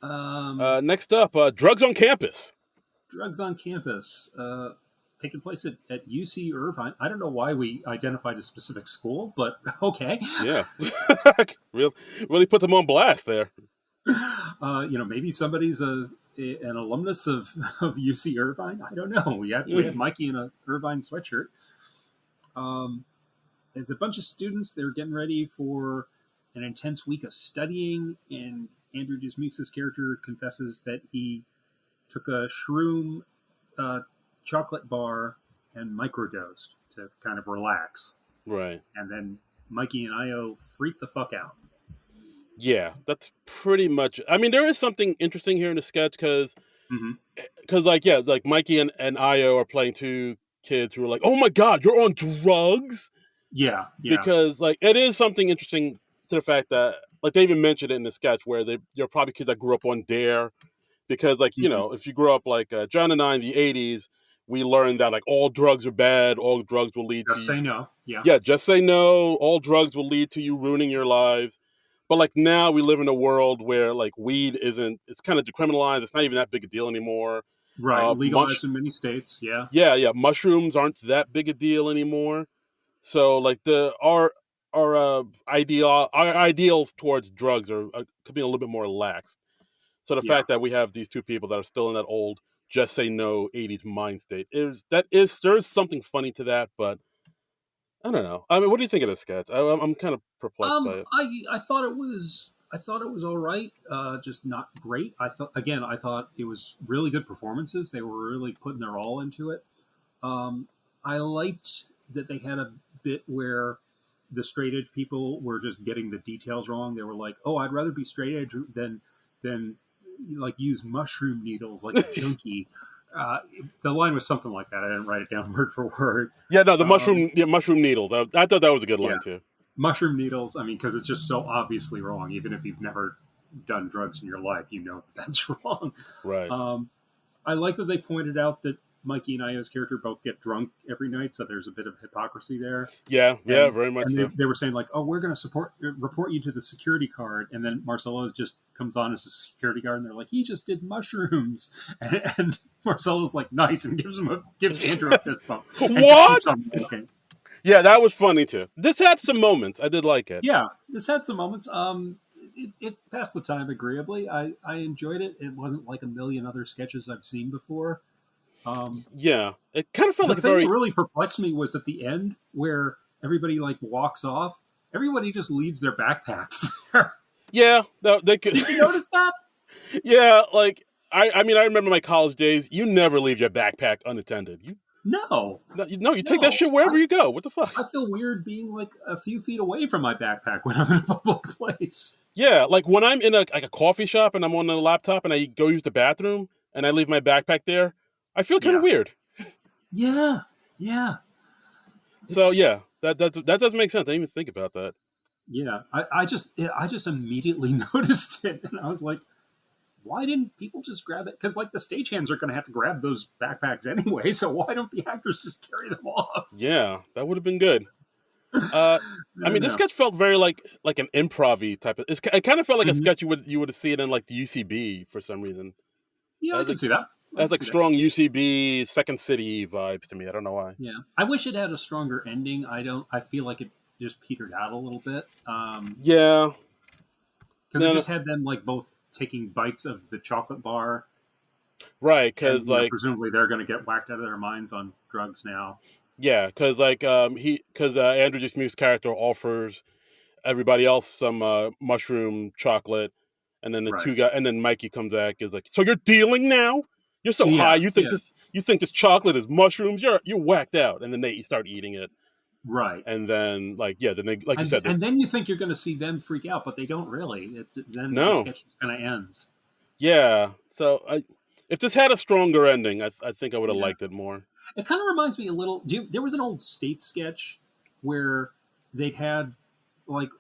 Um, Next up, drugs on campus. Drugs on campus. Taking place at UC Irvine. I don't know why we identified a specific school, but okay. Yeah, really put them on blast there. Maybe somebody's an alumnus of UC Irvine. I don't know. We had Mikey in a Irvine sweatshirt. There's a bunch of students. They're getting ready for an intense week of studying, and Andrew Dismuke's character confesses that he took a shroom chocolate bar and microdosed to kind of relax. Right. And then Mikey and Io freak the fuck out. Yeah, that's pretty much. I mean, there is something interesting here in the sketch because, Mm-hmm. like, yeah, like Mikey and Io are playing two kids who are like, "Oh my god, you're on drugs!" Yeah, yeah. Because like it is something interesting to the fact that like they even mentioned it in the sketch where they're probably kids that grew up on Dare because like Mm-hmm. if you grew up like John and I in the '80s, we learned that like all drugs are bad, all drugs will lead to Just say no. Yeah. yeah, just say no. All drugs will lead to you ruining your lives. But like now we live in a world where like weed isn't, it's kind of decriminalized. It's not even that big a deal anymore. Right, Mush legalized in many states. Yeah, Yeah, mushrooms aren't that big a deal anymore. So like our ideals towards drugs are could be a little bit more lax. So the yeah. fact that we have these two people that are still in that old just say no 80s mind state there's something funny to that, but I don't know. I mean, what do you think of this sketch? I'm kind of perplexed by it. I thought it was all right, just not great. I thought it was really good performances. They were really putting their all into it. I liked that they had a bit where the straight edge people were just getting the details wrong. They were like, "Oh, I'd rather be straight edge than like use mushroom needles like a junkie." The line was something like that. I didn't write it down word for word. Yeah, no, the Um, mushroom needles. I thought that was a good yeah, line too. mushroom needles. I mean, because it's just so obviously wrong. Even if you've never done drugs in your life, you know that that's wrong. Right. Um, I like that they pointed out that Mikey and Io's character both get drunk every night, so there's a bit of hypocrisy there. Yeah, And very much so. they were saying like, "Oh, we're going to report you to the security guard," and then Marcelo just comes on as a security guard, and they're like, "He just did mushrooms," and Marcelo's like, "Nice," and gives Andrew a fist bump, and just What? keeps on walking. Yeah, that was funny too. This had some moments. I did like it. Yeah, this had some moments. It passed the time agreeably. I enjoyed it. It wasn't like a million other sketches I've seen before. Yeah, it kind of felt The like a thing that very really perplexed me was at the end where everybody like walks off. Everybody just leaves their backpacks there. yeah. They could. Did you notice that? Yeah, like I mean, I remember my college days. You never leave your backpack unattended. No, No, you take that no. shit wherever you go. What the fuck? I feel weird being like a few feet away from my backpack when I'm in a public place. Yeah, like when I'm in a coffee shop and I'm on the laptop and I go use the bathroom and I leave my backpack there, I feel kind of Yeah, weird. yeah, yeah. So It's yeah, that does make sense. I didn't even think about that. yeah. I just immediately noticed it, and I was like, why didn't people just grab it? Because like the stagehands are going to have to grab those backpacks anyway, so why don't the actors just carry them off? Yeah, that would have been good. Uh, I I don't mean, this know. sketch felt very like an improv type of. It kind of felt like a Mhm. sketch you would see it in like the UCB for some reason. Yeah, It I has can like see that. it I has can like see that. strong UCB Second City vibes to me. I don't know why. Yeah, I wish it had a stronger ending. I don't. I feel like it just petered out a little bit. Yeah, Because it no, no, just had them like both taking bites of the chocolate bar, right? and Because like presumably they're going to get whacked out of their minds on drugs now. yeah, because like because Andrew Dice Muse's character offers everybody else some mushroom chocolate, and then the Right. two guys, and then Mikey comes back is like, so you're dealing now? You're so high. Yeah. Yeah. You think this chocolate is mushrooms? You're whacked out. And then they start eating it, Right. and then like yeah, then they like you said they And then you think you're going to see them freak out, but they don't really. It's then the no sketch kind of ends. yeah. So if this had a stronger ending, I think I would have Yeah. liked it more. It kind of reminds me a little. There was an old state sketch where they'd had like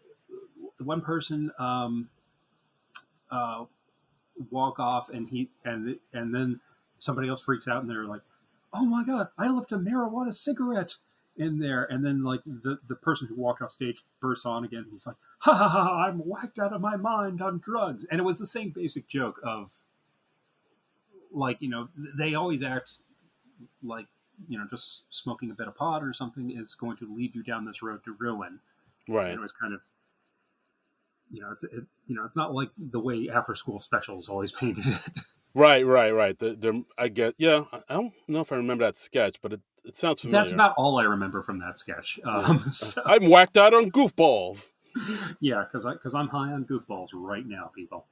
one person uh, walk off, and and then somebody else freaks out, and they're like, "Oh my god, I left a marijuana cigarette in there," and then like the person who walked off stage bursts on again. And he's like, "Ha ha ha! I'm whacked out of my mind on drugs," and it was the same basic joke of like they always act like just smoking a bit of pot or something is going to lead you down this road to ruin, and Right, it was kind of it's not like the way after school specials always painted it. right. I get yeah. I don't know if I remember that sketch, but it sounds That's familiar. about all I remember from that sketch. Yeah, So I'm whacked out on goofballs. yeah, because I'm high on goofballs right now, people.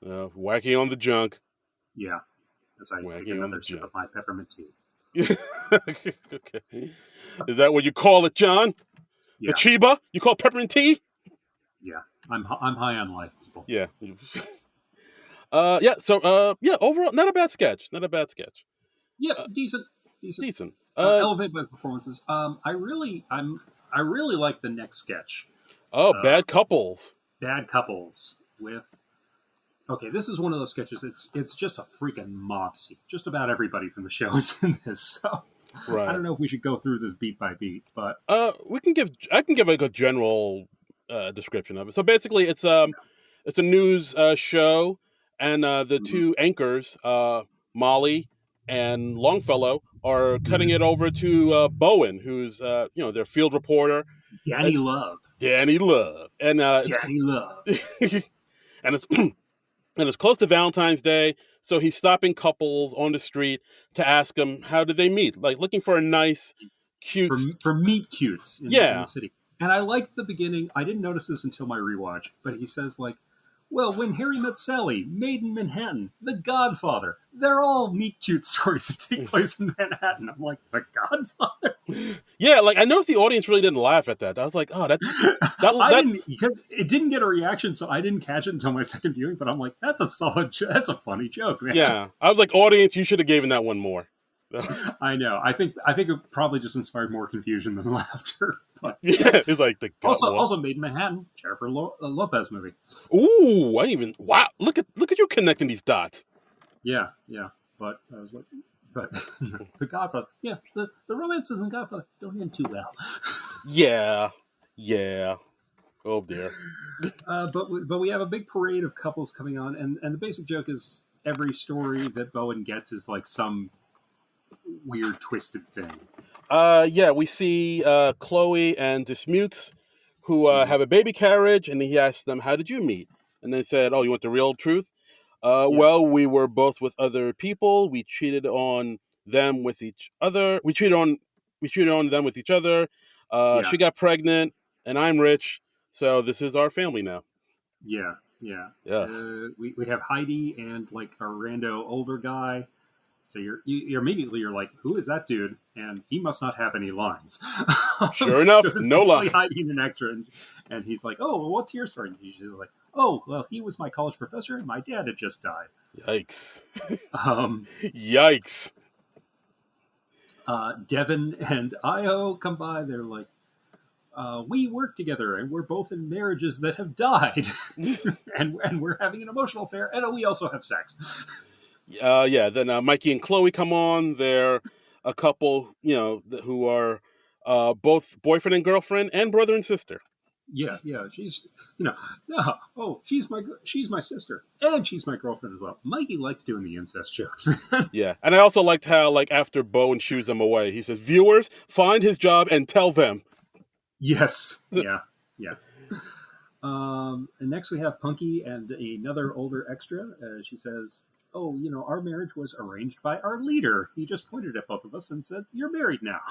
Whacking on the junk. Yeah, as I take Whacking on the another sip of junk. my peppermint tea. Okay. Is that what you call it, John? The Yeah, Chiba? You call peppermint tea? yeah, I'm high on life, people. Yeah. Yeah. Overall, not a bad sketch. Not a bad sketch. Yep, Uh, decent, decent. Decent. Elevate by performances. I really like the next sketch. Oh, Uh, bad couples. Bad couples with. Okay, this is one of those sketches. It's just a freaking mob scene. Just about everybody from the show is in this. So I Right. don't know if we should go through this beat by beat, but I can give like a general description of it. So basically, it's a news show, and the Mhm. two anchors, Molly and Longfellow, are cutting it over to Bowen, who's their field reporter, Danny Love. Danny Love, and Danny Love. and it's and it's close to Valentine's Day, so he's stopping couples on the street to ask them how did they meet, like looking for a nice, cute, For meet cutes in yeah, the city. And I liked the beginning. I didn't notice this until my rewatch, but he says like, well, when Harry met Sally, Made in Manhattan, The Godfather, they're all meet cute stories that take place in Manhattan. I'm like, The Godfather? yeah. Like I noticed the audience really didn't laugh at that. I was like, oh, I that didn't, because it didn't get a reaction, so I didn't catch it until my second viewing. But I'm like, that's a solid, that's a funny joke, man. yeah. I was like, audience, you should have given that one more. I know. I think it probably just inspired more confusion than laughter. But Yeah, it's like the gut one. also Made in Manhattan, Jennifer Lopez movie. Ooh, wow. Look at you connecting these dots. Yeah, yeah. But I was like, but The Godfather. Yeah, the romances in The Godfather don't end too well. Yeah, yeah. Oh dear. But we have a big parade of couples coming on, and the basic joke is every story that Bowen gets is like some weird twisted thing. Yeah, we see Chloe and Dismukes, who Mhm. have a baby carriage, and he asks them, "How did you meet?" And they said, "Oh, you want the real truth? Yeah, Well, we were both with other people. We cheated on them with each other. We cheated on them with each other. yeah, She got pregnant, and I'm rich, so this is our family now." yeah, yeah. Yeah, We have Heidi and like a rando older guy. So you're immediately you're like, who is that dude? And he must not have any lines sure enough, because it's no basically line. hiding an extra. And he's like, oh, well, what's your story? And he's like, oh, well, he was my college professor, and my dad had just died. Yikes! Um, Yikes! Devin and Io come by. They're like, we work together, and we're both in marriages that have died, and we're having an emotional affair, and we also have sex. Yeah. Then Mikey and Chloe come on. They're a couple, who are both boyfriend and girlfriend, and brother and sister. Yeah, yeah. She's, no, oh, she's my sister, and she's my girlfriend as well. Mikey likes doing the incest jokes, man. Yeah, and I also liked how, like, after Bowen shoos them away, he says, "Viewers, find his job and tell them." Yes, yeah, yeah. And next we have Punky and another older extra. She says, "Oh, our marriage was arranged by our leader. He just pointed at both of us and said, 'You're married now.'"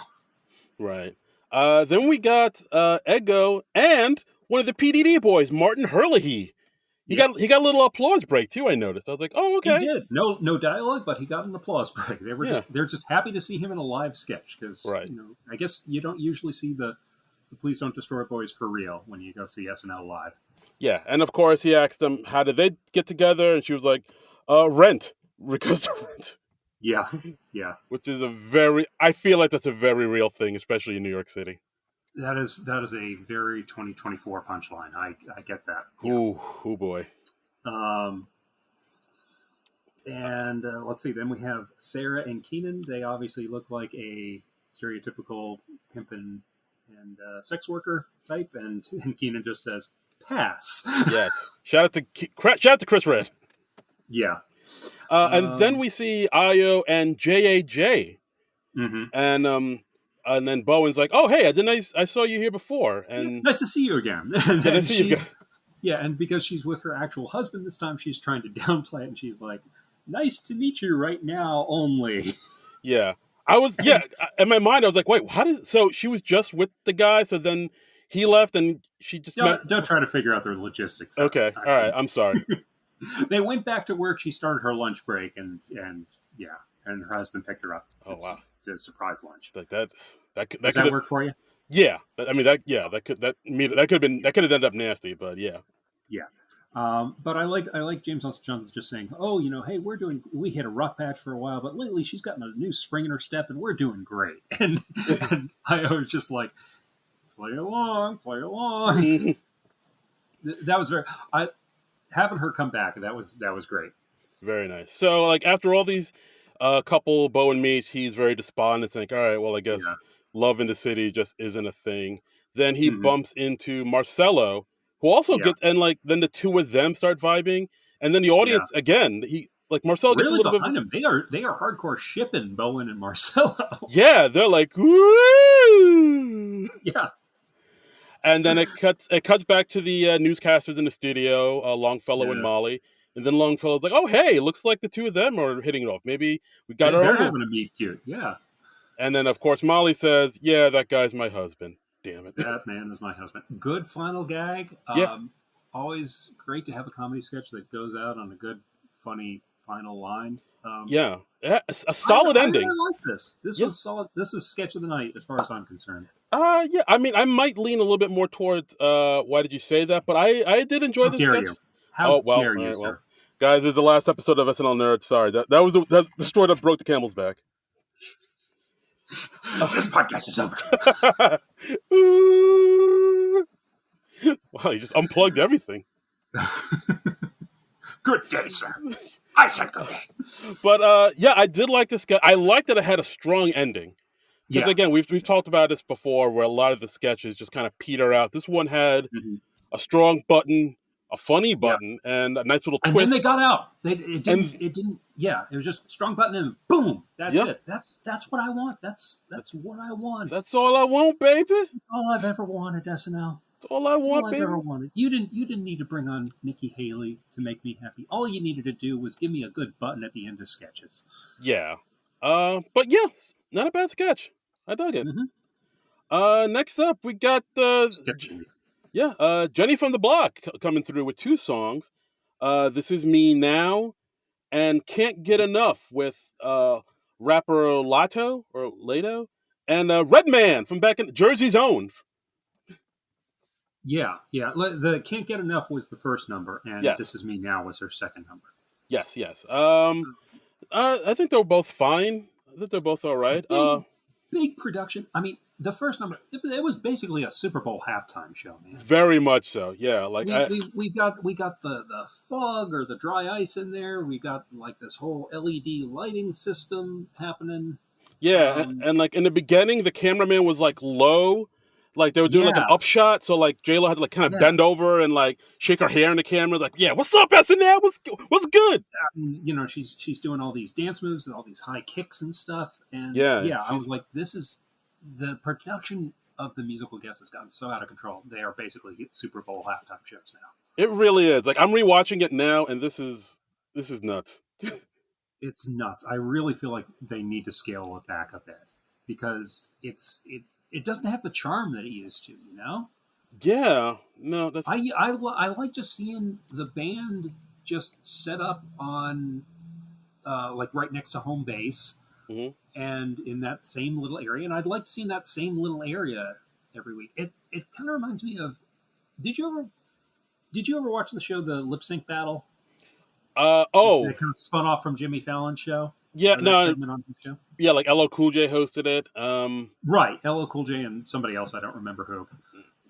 Right. Then we got Ego and one of the PDD boys, Martin Herlihy. Yep, He got a little applause break too. I noticed. I was like, "Oh, he okay." did. No dialogue, but he got an applause break. Yeah. They're just happy to see him in a live sketch because Right. I guess you don't usually see the Please Don't Destroy Boys for real when you go see SNL live. Yeah, and of course he asked them how did they get together, and she was like, "Rent, because of rent," Yeah, yeah. which is I feel like that's a very real thing, especially in New York City. That is a very 2024 punchline. I get that. Yeah. Ooh, oh boy. Um, and let's see. Then we have Sarah and Keenan. They obviously look like a stereotypical pimp and sex worker type. And Keenan just says, "Pass." Yes. Shout out to Chris Red. Yeah. And then we see Ayo and JAJ, Mm-hmm. and then Bowen's like, "Oh, hey, I saw you here before, Yeah. and Nice to see you again. And did I then see you she's guys?" yeah, and because she's with her actual husband this time, she's trying to downplay it, and she's like, "Nice to meet you right now, only." Yeah, And in my mind, I was like, "Wait, so she was just with the guy, so then he left, and she just met." don't try to figure out the logistics of it. Okay, I all right, mean, I'm sorry. they went back to work. She started her lunch break, and yeah, and her husband picked her up Oh wow, to surprise lunch. like that Does could that have, work for you? yeah. I mean that could have ended up nasty, but yeah. Yeah. But I like James L. Jones just saying, "Oh, hey, we hit a rough patch for a while, but lately she's gotten a new spring in her step, and we're doing great." And I was just like, "Play along, play along." That was very. I having her come back. That was great. Very nice. So, like, after all these couple Bowen meets, he's very despondent. It's like, all right, well, I Yeah. guess love in the city just isn't a thing. Then he bumps into Marcelo, who also gets, and like then the two of them start vibing, and then the audience again. He like Marcelo gets a really little bit. Behind him, they are hardcore shipping Bowen and Marcelo. Yeah, they're like woo. Yeah. And then it cuts back to the newscasters in the studio, Longfellow and Molly. And then Longfellow's like, "Oh, hey, looks like the two of them are hitting it off. Maybe we got our They're own." having a meet cute. Yeah. And then, of course, Molly says, "Yeah, that guy's my husband. Damn it." That man is my husband. Good final gag. Yeah. Always great to have a comedy sketch that goes out on a good, funny final line. Yeah, a solid ending. I really like this. This was solid. This is sketch of the night as far as I'm concerned. Yeah. I mean, I might lean a little bit more towards why did you say that? But I did enjoy this sketch. How dare you, sir? Well, guys, this is the last episode of SNL Nerds. Sorry, that's the straw that broke the camel's back. This podcast is over. Wow, you just unplugged everything. Good day, sir. I said good day. But yeah, I did like this sketch. I liked that it had a strong ending. Because again, we've talked about this before, where a lot of the sketches just kind of peter out. This one had a strong button, a funny button, and a nice little twist. And then they got out. It didn't. Yeah, it was just strong button and boom. That's it. That's what I want. That's what I want. That's all I want, baby. That's all I've ever wanted, SNL. That's all I want, baby. I've ever wanted. You didn't need to bring on Nikki Haley to make me happy. All you needed to do was give me a good button at the end of sketches. Yeah. But yeah, not a bad sketch. I dug it. Next up, we got Jenny from the Block coming through with two songs. This Is Me Now and Can't Get Enough with rapper Lato and Redman from back in Jersey's Own. Yeah. The Can't Get Enough was the first number, and This Is Me Now was her second number. Yes. I think they're both fine. I think they're both all right. Big production. I mean, the first number, it was basically a Super Bowl halftime show, man. Very much so. Yeah, like we got the fog or the dry ice in there. We got like this whole LED lighting system happening. Yeah, and like in the beginning, the cameraman was like low, like they were doing like an upshot. So like J-Lo had to like kind of bend over and like shake her hair in the camera, like, "Yeah, what's up, SNL? What's good?" You know, she's doing all these dance moves and all these high kicks and stuff. And I was like, this is the production of the musical guest has gotten so out of control. They are basically Super Bowl halftime shows now. It really is. Like I'm rewatching it now, and this is nuts. It's nuts. I really feel like they need to scale it back a bit because it doesn't have the charm that it used to. You know? Yeah. No, that's. I like just seeing the band just set up on like right next to home base. And in that same little area, and I'd like to see in that same little area every week. It kind of reminds me of. Did you ever watch the show The Lip Sync Battle? It kind of spun off from Jimmy Fallon's show. Yeah, segment on his show. Yeah, like LL Cool J hosted it. Right, LL Cool J and somebody else I don't remember who.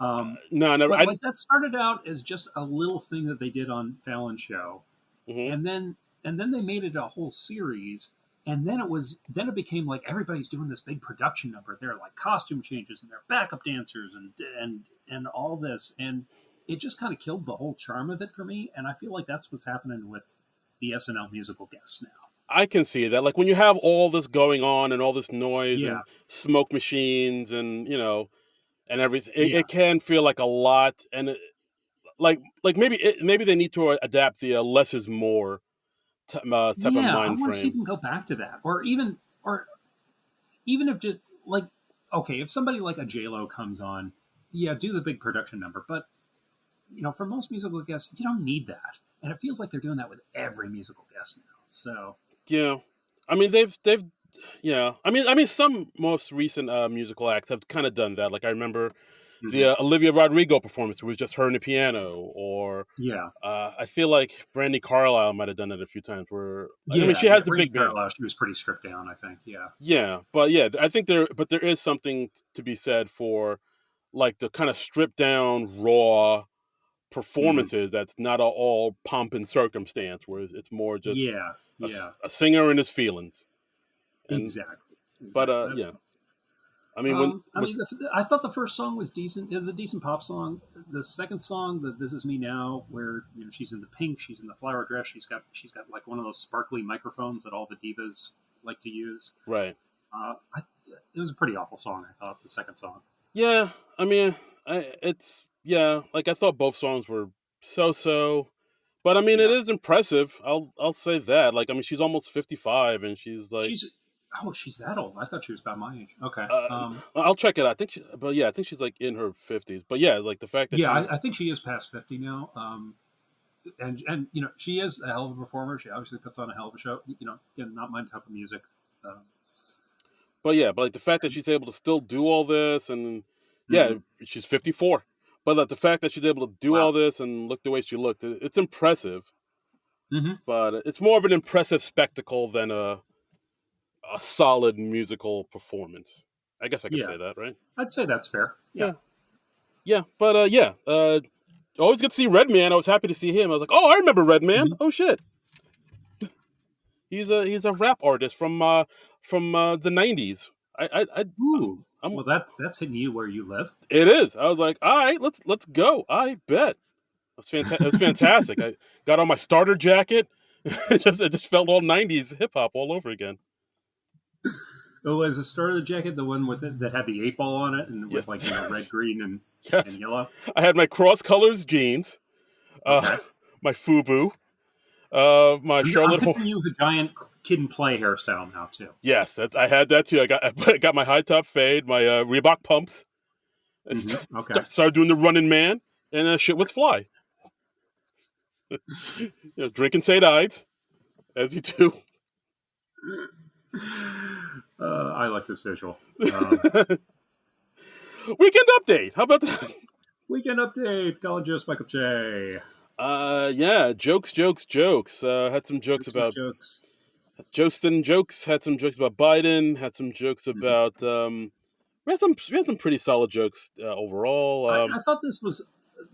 No, never. But, like that started out as just a little thing that they did on Fallon's show, and then they made it a whole series. And then it became like everybody's doing this big production number. They're like costume changes and they're backup dancers and all this. And it just kind of killed the whole charm of it for me. And I feel like that's what's happening with the SNL musical guests now. I can see that. Like when you have all this going on and all this noise and smoke machines and, you know, and everything, it can feel like a lot. And like maybe they need to adapt the less is more type of mind frame. I want to see them go back to that, or even if just like, okay, if somebody like a J-Lo comes on, do the big production number, but you know, for most musical guests, you don't need that, and it feels like they're doing that with every musical guest now. So I mean they've I mean some most recent musical acts have kind of done that. Like I remember the Olivia Rodrigo performance was just her and the piano, or I feel like Brandy Carlisle might have done it a few times. Where I mean, she has the big band. She was pretty stripped down, I think. But I think there is something to be said for like the kind of stripped down, raw performances. That's not all pomp and circumstance, whereas it's more just a singer and his feelings. Exactly. But I mean, I thought the first song was decent. It was a decent pop song. The second song, the "This Is Me Now," where she's in the pink, she's in the flower dress, she's got like one of those sparkly microphones that all the divas like to use. right. It was a pretty awful song. I thought the second song. Yeah, I mean, like I thought both songs were so, but I mean, it Yeah, is impressive. I'll say that. Like, I mean, she's almost 55, and she's like, she's that old. I thought she was about my age. Okay. uh, I'll check it out. But yeah, I think she's like in her 50s. But yeah, like the fact that Yeah, I she's, think she is past 50 now. And she is a hell of a performer. She obviously puts on a hell of a show. Again, not my type of music. Um, but yeah, but like the fact that she's able to still do all this, and yeah, mhm. she's 54. But like the fact that she's able to do Wow. all this and look the way she looked, it's impressive. Hmm. But it's more of an impressive spectacle than a solid musical performance. I guess I could Yeah, say that, right? I'd say that's fair. Yeah. Yeah, yeah. But yeah, always good to see Redman. I was happy to see him. I was like, oh, I remember Redman. Hmm. Oh shit, he's a rap artist from the '90s. Ooh. I'm Well, that's hitting you where you live. It is. I was like, all right, let's go. I bet. It was fantastic. I got on my starter jacket. It just felt all '90s hip hop all over again. Oh, was the start of the jacket the one with it that had the 8 ball on it and Yeah. was like red, green, and Yes. yellow? I had my cross colors jeans, uh, Okay. my FUBU, my I'm Charlotte picturing you with a giant kid and play hairstyle now too. Yes, I had that too. I got my high top fade, my Reebok pumps. I Hmm. Okay. started doing the running man, and shit was fly. Drinking St. Ides, as you do. I like this visual. Weekend update. How about that? Weekend update. Colin Jost, Michael J. Yeah, jokes. Had some jokes Jokes, about jokes. Jostin jokes. Had some jokes about Biden. Had some jokes Mhm. about. We had some pretty solid jokes overall. I thought this was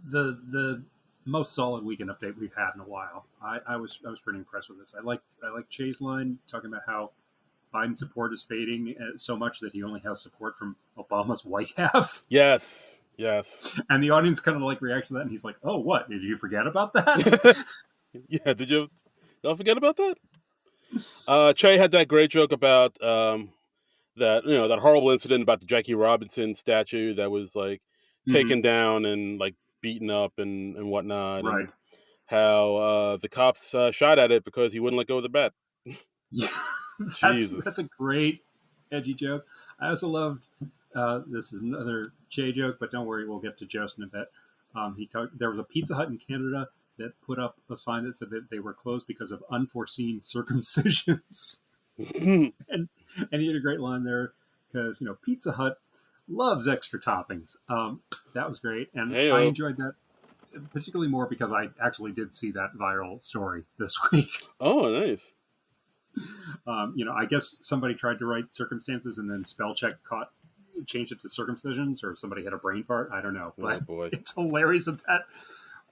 the most solid weekend update we've had in a while. I was pretty impressed with this. I like Che's line talking about how Biden support is fading so much that he only has support from Obama's white half, Yes. and the audience kind of like reacts to that, and he's like, "Oh, what? Did you forget about that?" Yeah. Don't forget about that. Che had that great joke about that horrible incident about the Jackie Robinson statue that was like Hmm. taken down and like beaten up and whatnot, Right. and how the cops shot at it because he wouldn't let go of the bat. Yeah, that's Jesus. a great edgy joke. I also loved. This is another Che joke, but don't worry, we'll get to Jost in a bit. There was a Pizza Hut in Canada that put up a sign that said that they were closed because of unforeseen circumcisions, and he had a great line there because Pizza Hut loves extra toppings. That was great, and I Heyo. enjoyed that particularly more because I actually did see that viral story this week. Oh, nice. I guess somebody tried to write circumstances and then spell check changed it to circumcisions, or somebody had a brain fart. I don't know, Oh but boy. it's hilarious that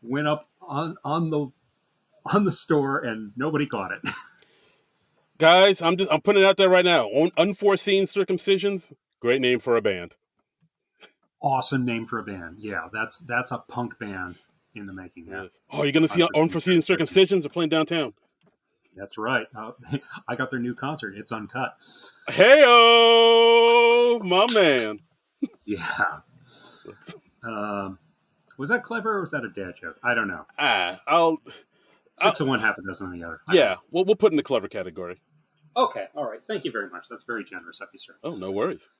went up on the store and nobody caught it. Guys, I'm putting it out there right now. Unforeseen circumcisions. Great name for a band. Awesome name for a band. Yeah, that's a punk band in the making. Yeah, Yes. Oh, you're gonna see unforeseen unforeseen circumcision. circumcisions? They're playing downtown. That's right. I got their new concert. It's uncut. Heyo, my man. Yeah. Um, was that clever or was that a dad joke? I don't know. I'll 6 of one, half a dozen of the other. I don't Yeah, know. we'll put in the clever category. Okay. All right. Thank you very much. That's very generous of you, sir. Oh, no worries.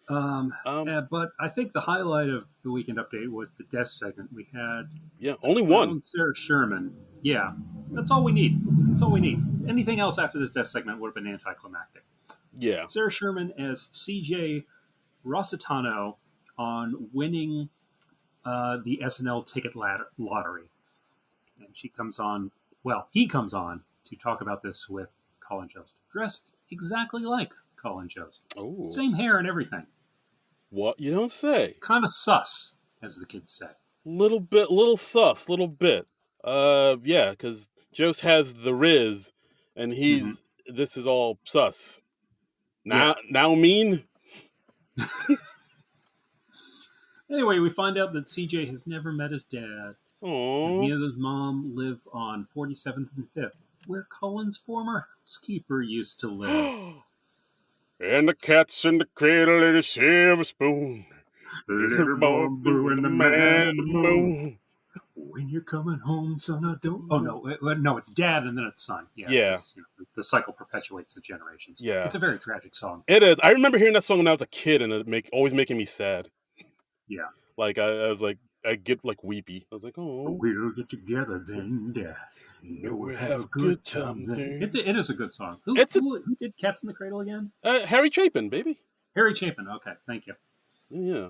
But I think the highlight of the weekend update was the desk segment. We had Yeah, only our one. own Sarah Sherman. Yeah, that's all we need. That's all we need. Anything else after this desk segment would have been anticlimactic. Yeah. Sarah Sherman as CJ Rossitano on winning the SNL ticket lottery. And she comes on, well, he comes on to talk about this with Colin Jost, dressed exactly like Colin Jost. Oh, Same hair and everything. what you don't say? Kind of sus, as the kids say. Little sus, little bit. Yeah, because Jost has the Riz, and Mm-hmm. this is all sus. Yeah. Now mean. Anyway, we find out that CJ has never met his dad, and he Aww. and his mom live on 47th and 5th, where Cullen's former housekeeper used to live. And the cat's in the cradle and a silver spoon. Little Little boy boy blue blue and and the the man man in in the the moon. moon. When you're coming home, son, I don't. Oh no, it's dad and then it's son. Yeah, Yeah, because the cycle perpetuates the generations. yeah. It's a very tragic song. It is. I remember hearing that song when I was a kid, and always making me sad. Yeah, Like I was like, I get like weepy. I was like, oh, we'll get together then, Dad. You know no, we'll we have have a a good good time time then. there. It is a good song. Who It's a who who did Cats in the Cradle again? Harry Chapin, baby. Harry Chapin. Okay, thank you. Yeah,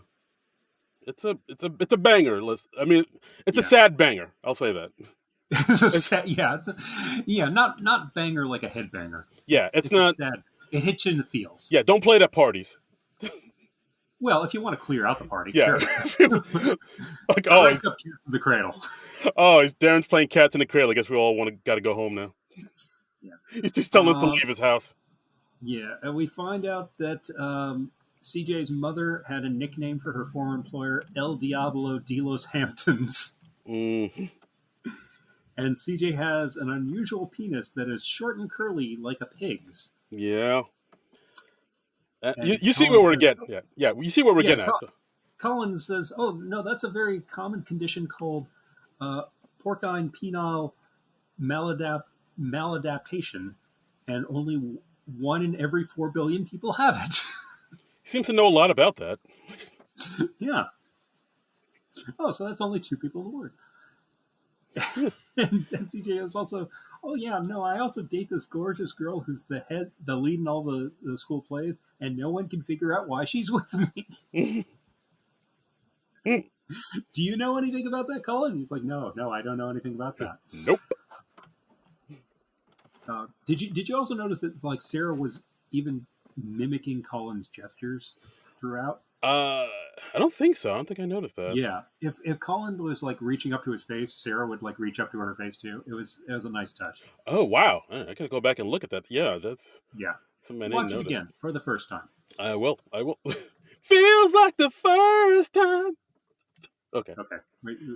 it's a banger. I mean, it's a Yeah, sad banger. I'll say that. It's yeah, not banger like a headbanger. yeah, it's It's a not. sad. It hits you in the feels. Yeah, don't play it at parties. Well, if you want to clear out the party, Yeah, sure. like Crank up Cats in the Cradle. he's Darren's playing Cats in the Cradle. I guess we all got to go home now. Yeah. He's telling us to leave his house. Yeah, and we find out that CJ's mother had a nickname for her former employer, El Diablo de los Hamptons. Mm, And CJ has an unusual penis that is short and curly like a pig's. yeah. You, And you see Colin where we're says, getting. Yeah. You see where we're yeah, getting at. Colin says, oh, no, that's a very common condition called porcine penile maladaptation, and only 1 in every 4 billion people have it. He seems to know a lot about that. Yeah. Oh, so that's only 2 people in the world. Yeah. and CJ is also, oh yeah, no, I also date this gorgeous girl who's the lead in all the school plays, and no one can figure out why she's with me. Do you know anything about that, Colin? He's like, no, I don't know anything about that. Nope. Did you also notice that like Sarah was even mimicking Colin's gestures throughout? I don't think so. I don't think I noticed that. Yeah, if Colin was like reaching up to his face, Sarah would like reach up to her face too. It was a nice touch. Oh wow! I gotta go back and look at that. Yeah, that's Yeah, something I didn't watch it notice. again for the first time. I will. Feels like the first time. Okay. Okay,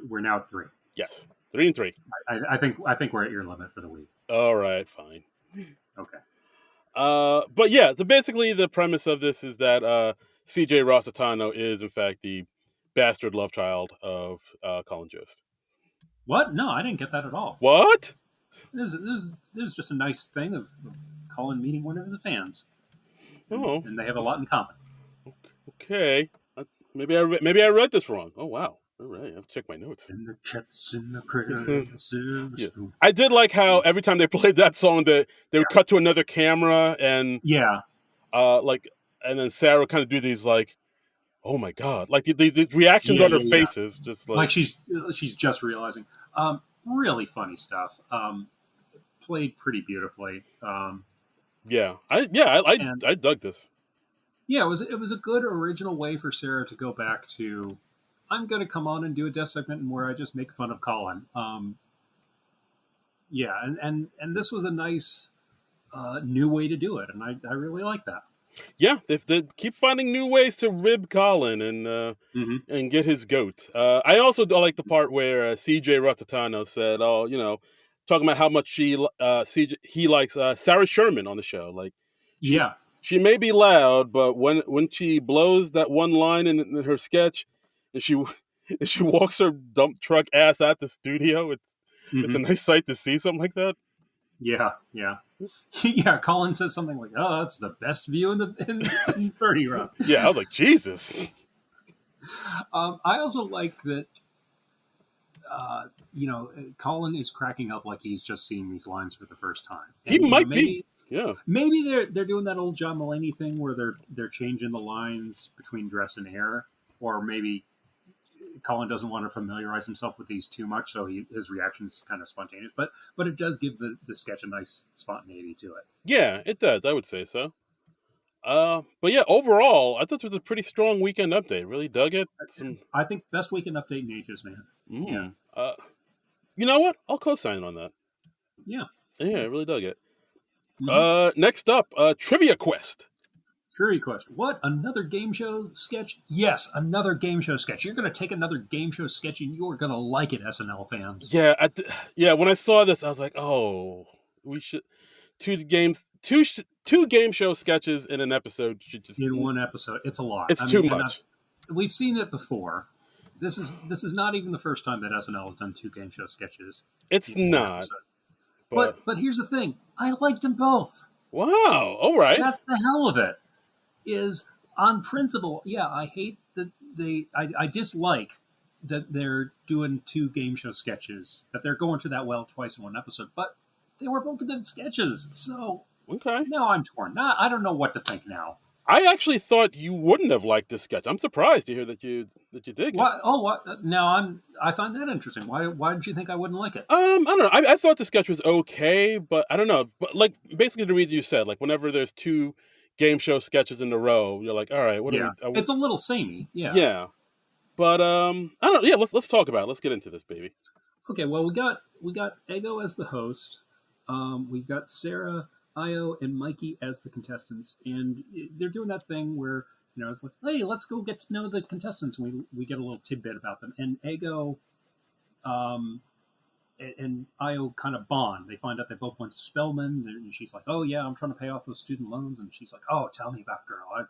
we're now at 3. Yes. 3 and 3. I think we're at your limit for the week. All right. Fine. Okay. But yeah. So basically, the premise of this is that C.J. Rossitano is in fact the bastard love child of Colin Jost. What? No, I didn't get that at all. What? There's just a nice thing of Colin meeting one of his fans, Oh. and they have a lot in common. Okay. Maybe I read this wrong. Oh wow. All right, I've checked my notes. And the cat's in the cradle, silver spoon. I did like how every time they played that song, they would cut to another camera and Yeah, and then Sarah would kind of do these like, oh my god, like the reactions on her faces, just like she's just realizing. Really funny stuff. Played pretty beautifully. I dug this. Yeah, it was a good original way for Sarah to go back to. I'm going to come on and do a death segment where I just make fun of Colin. Yeah, and this was a nice new way to do it, and I really like that. Yeah, they keep finding new ways to rib Colin and get his goat. I also like the part where C.J. Rossitano said, "Oh, talking about how much he likes Sarah Sherman on the show. Like, she may be loud, but when she blows that one line in her sketch, and she walks her dump truck ass out the studio, it's a nice sight to see something like that." Yeah. Yeah, Colin says something like, "Oh, that's the best view in 30 Rock." Yeah, I was like, Jesus. I also like that. Colin is cracking up like he's just seeing these lines for the first time. And, he might be. Yeah. Maybe they're doing that old John Mulaney thing where they're changing the lines between dress and hair, or maybe Colin doesn't want to familiarize himself with these too much, so his reaction is kind of spontaneous. But it does give the sketch a nice spontaneity to it. Yeah, it does. I would say so. But yeah, overall, I thought it was a pretty strong weekend update. Really dug it. I think best weekend update in ages, man. Yeah. You know what? I'll co-sign on that. Yeah. Yeah, I really dug it. Next up, Trivia Quest. Trivia question. What? Another game show sketch? Yes, another game show sketch. You're going to take another game show sketch and you're going to like it, SNL fans. Yeah, yeah. When I saw this, I was like, oh, we should two game show sketches in an episode should just In one episode. It's a lot. it's too much. We've seen it before. This is not even the first time that SNL has done two game show sketches. It's In one not. episode. But here's the thing. I liked them both. Wow. All right. That's the hell of it. Is on principle, yeah, I hate that I dislike that they're doing two game show sketches, that they're going to that well twice in one episode, but they were both good sketches. So okay. now I'm torn. Now I don't know what to think now. I actually thought you wouldn't have liked this sketch. I'm surprised to hear that you did. What? Oh, what? Now I find that interesting. Why did you think I wouldn't like it? I don't know. I thought the sketch was okay, but I don't know. But like basically the reason you said, like whenever there's two game show sketches in a row, you're like, all right, what yeah. are we? It's a little samey. Yeah. Yeah. But I don't know. Yeah, let's talk about it. Let's get into this, baby. Okay. Well, we got Ego as the host. We've got Sarah, Io, and Mikey as the contestants, and they're doing that thing where it's like, hey, let's go get to know the contestants. And we get a little tidbit about them, and Ego, and Io kind of bond. They find out they both went to Spelman, and she's like, oh yeah, I'm trying to pay off those student loans, and she's like, oh, tell me about it, girl.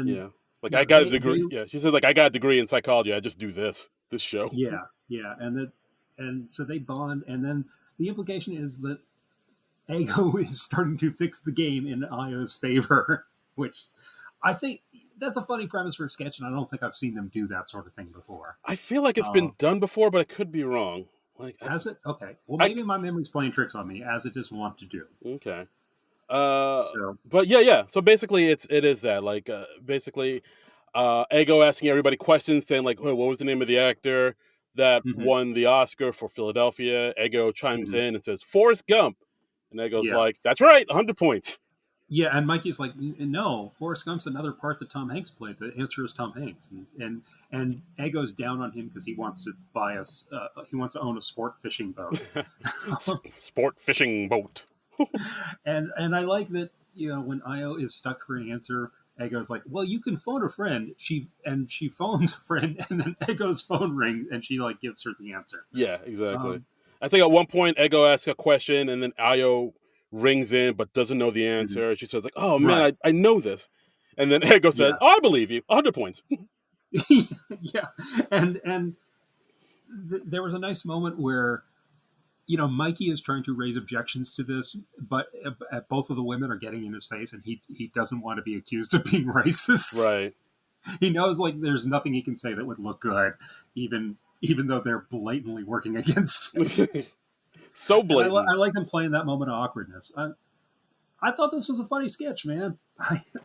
Yeah. Like I got a degree. Yeah, she said like I got a degree in psychology. I just do this show. Yeah, and so they bond, and then the implication is that Ego is starting to fix the game in Io's favor, which I think that's a funny premise for a sketch, and I don't think I've seen them do that sort of thing before. I feel like it's been done before, but I could be wrong. Like, has it? Okay. Well, maybe my memory's playing tricks on me, as it just wants to do. Okay. But yeah. So basically, it is that like basically, Ego asking everybody questions, saying like, oh, what was the name of the actor that won the Oscar for Philadelphia? Ego chimes in and says Forrest Gump, and Ego's like, that's right, 100 points. Yeah, and Mikey's like, no, Forrest Gump's another part that Tom Hanks played. The answer is Tom Hanks, and Ego's down on him because he wants to buy he wants to own a sport fishing boat. Sport fishing boat. and I like that when Io is stuck for an answer, Ego's like, well, you can phone a friend. She phones a friend, and then Ego's phone rings, and she like gives her the answer. Yeah, exactly. I think at one point Ego asks a question, and then Io rings in but doesn't know the answer. She says like, oh man, right. I know this, and then Ego says, oh, I believe you, 100 points. Yeah, and there was a nice moment where Mikey is trying to raise objections to this, but both of the women are getting in his face, and he doesn't want to be accused of being racist. Right. He knows like there's nothing he can say that would look good, even though they're blatantly working against him. So blatant. I like them playing that moment of awkwardness. I thought this was a funny sketch, man.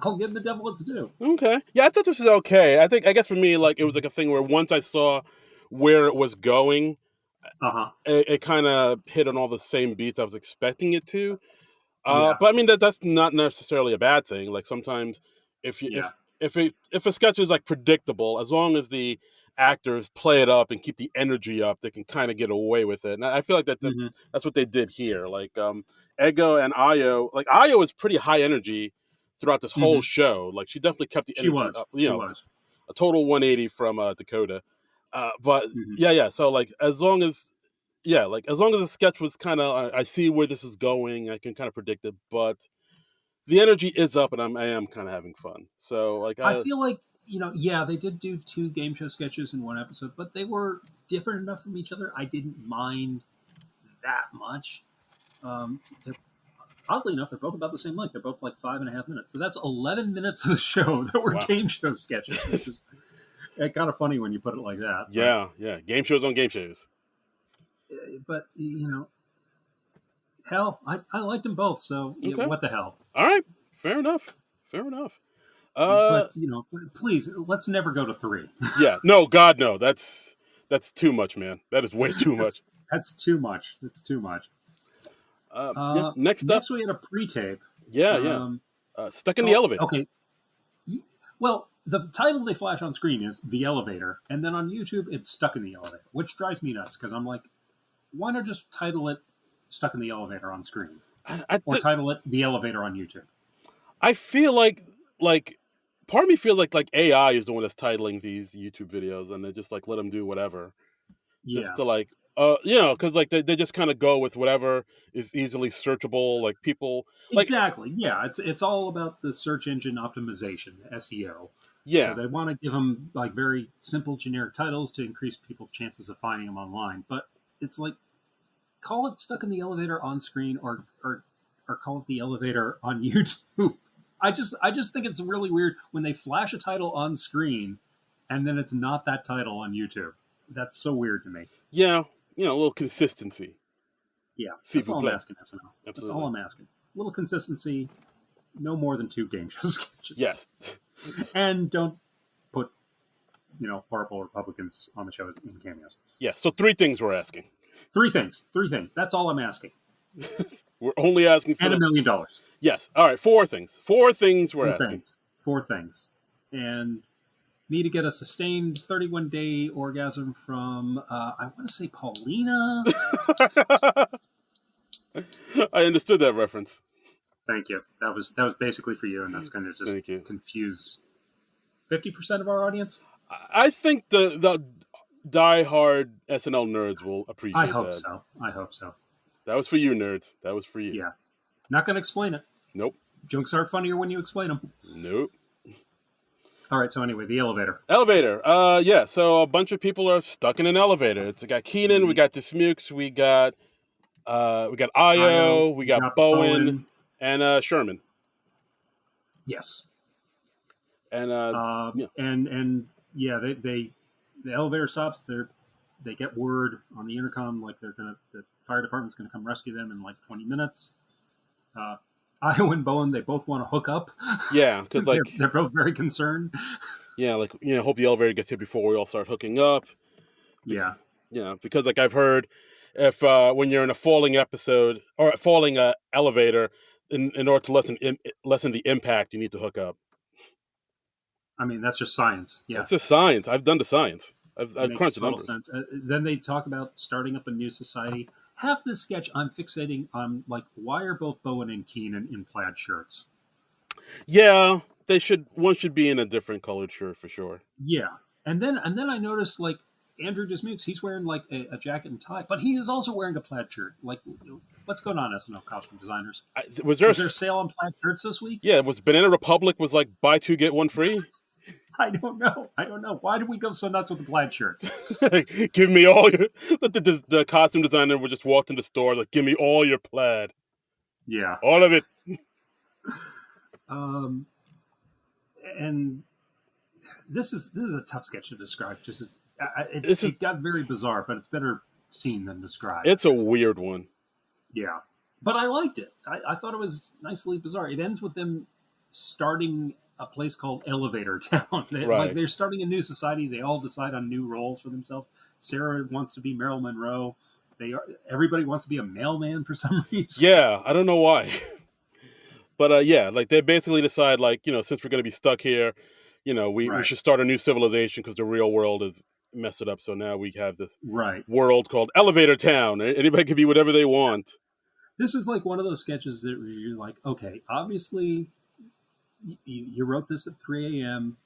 I'll give the devil its due. Okay. Yeah, I thought this was okay. I guess for me, like, it was like a thing where once I saw where it was going, it kind of hit on all the same beats I was expecting it to. But I mean, that's not necessarily a bad thing. Like sometimes if a sketch is like predictable, as long as the actors play it up and keep the energy up, they can kind of get away with it. And I feel like that's what they did here. Like Ego and Io, like Io is pretty high energy throughout this whole show. Like she definitely kept the energy up. She was a total 180 from Dakota. But yeah. So like as long as the sketch was kind of, I see where this is going, I can kind of predict it. But the energy is up, and I am kind of having fun. So like I feel like they did do two game show sketches in one episode, but they were different enough from each other. I didn't mind that much. Oddly enough, they're both about the same length. They're both like 5.5 minutes. So that's 11 minutes of the show that were game show sketches, which is kind of funny when you put it like that. Yeah. Game shows on game shows. But, hell, I liked them both. So what the hell? All right. Fair enough. But please, let's never go to 3. Yeah, no, God, no. That's too much, man. That is way too much. That's too much. Next we had a pre-tape. Yeah. Stuck in the elevator. Okay. Well, the title they flash on screen is The Elevator, and then on YouTube it's Stuck in the Elevator, which drives me nuts because I'm like, why not just title it Stuck in the Elevator on screen? Or title it The Elevator on YouTube? I feel like part of me feels like AI is the one that's titling these YouTube videos, and they just like let them do whatever, just Yeah, to like because like they just kind of go with whatever is easily searchable. Like people like exactly. Yeah, it's all about the search engine optimization, SEO. So yeah they want to give them like very simple generic titles to increase people's chances of finding them online. But it's like call it stuck in the elevator on screen or call it the elevator on YouTube. I just think it's really weird when they flash a title on screen and then it's not that title on YouTube. That's so weird to me. yeah a little consistency. Yeah, S'il that's vous all I'm plaît. asking, SNL. That's all Absolutely. I'm asking. A little consistency, no more than 2 game show sketches. Yes. And don't put, horrible Republicans on the show in cameos. Yeah. So 3 things we're asking. Three things. Three things. That's all I'm asking. We're only asking for And $1 million. yes. All right. 4 things. 4 things we're Four asking. things. Four things. And me to get a sustained 31-day orgasm from, I want to say Paulina. I understood that reference. Thank you. That was basically for you, and that's going to just Thank you. confuse 50% of our audience. I think the diehard SNL nerds will I appreciate hope that. so. I hope so. That was for you, nerds. That was for you. Yeah. Not going to explain it. Nope. Jokes are funnier when you explain them. Nope. All right. So anyway, the elevator. Elevator. Yeah. So a bunch of people are stuck in an elevator. It's got Keenan. We got Dismukes. We got Io. Io. We You got got Bowen Bowen. and Sherman. Yes. And yeah. And yeah, the elevator stops. They get word on the intercom like the fire department's gonna come rescue them in like 20 minutes. Io and Bowen, they both want to hook up. Yeah, because like they're both very concerned. yeah, like hope the elevator gets here before we all start hooking up. Yeah. Yeah, because like I've heard, if when you're in a falling episode or a falling elevator, in order to lessen the impact, you need to hook up. I mean, that's just science. Yeah. That's just science. I've done the science. I've Makes crunched the total numbers. sense. Then they talk about starting up a new society. Half this sketch, I'm fixating on like, why are both Bowen and Keenan in plaid shirts? Yeah, they should. One should be in a different colored shirt for sure. Yeah, and then I noticed like Andrew Dismukes, he's wearing like a jacket and tie, but he is also wearing a plaid shirt. Like, what's going on, SNL costume designers? Was there Was there a sale on plaid shirts this week? yeah, was Banana Republic was like buy 2 get 1 free? I don't know. I don't know. Why did we go so nuts with the plaid shirts? Give me all your. The costume designer would just walk in the store like, give me all your plaid, Yeah. all of it. And this is a tough sketch to describe. Just it got very bizarre, but it's better seen than described. It's a weird one. Yeah, but I liked it. I thought it was nicely bizarre. It ends with them starting a place called Elevator Town. Right. Like they're starting a new society. They all decide on new roles for themselves. Sarah wants to be Marilyn Monroe. Everybody wants to be a mailman for some reason. Yeah, I don't know why. But yeah, like they basically decide like, since we're going to be stuck here, we Right. should start a new civilization because the real world is messed it up. So now we have this Right. world called Elevator Town. Anybody can be whatever they want. This is like one of those sketches that you're like, okay, obviously you wrote this at 3 a.m.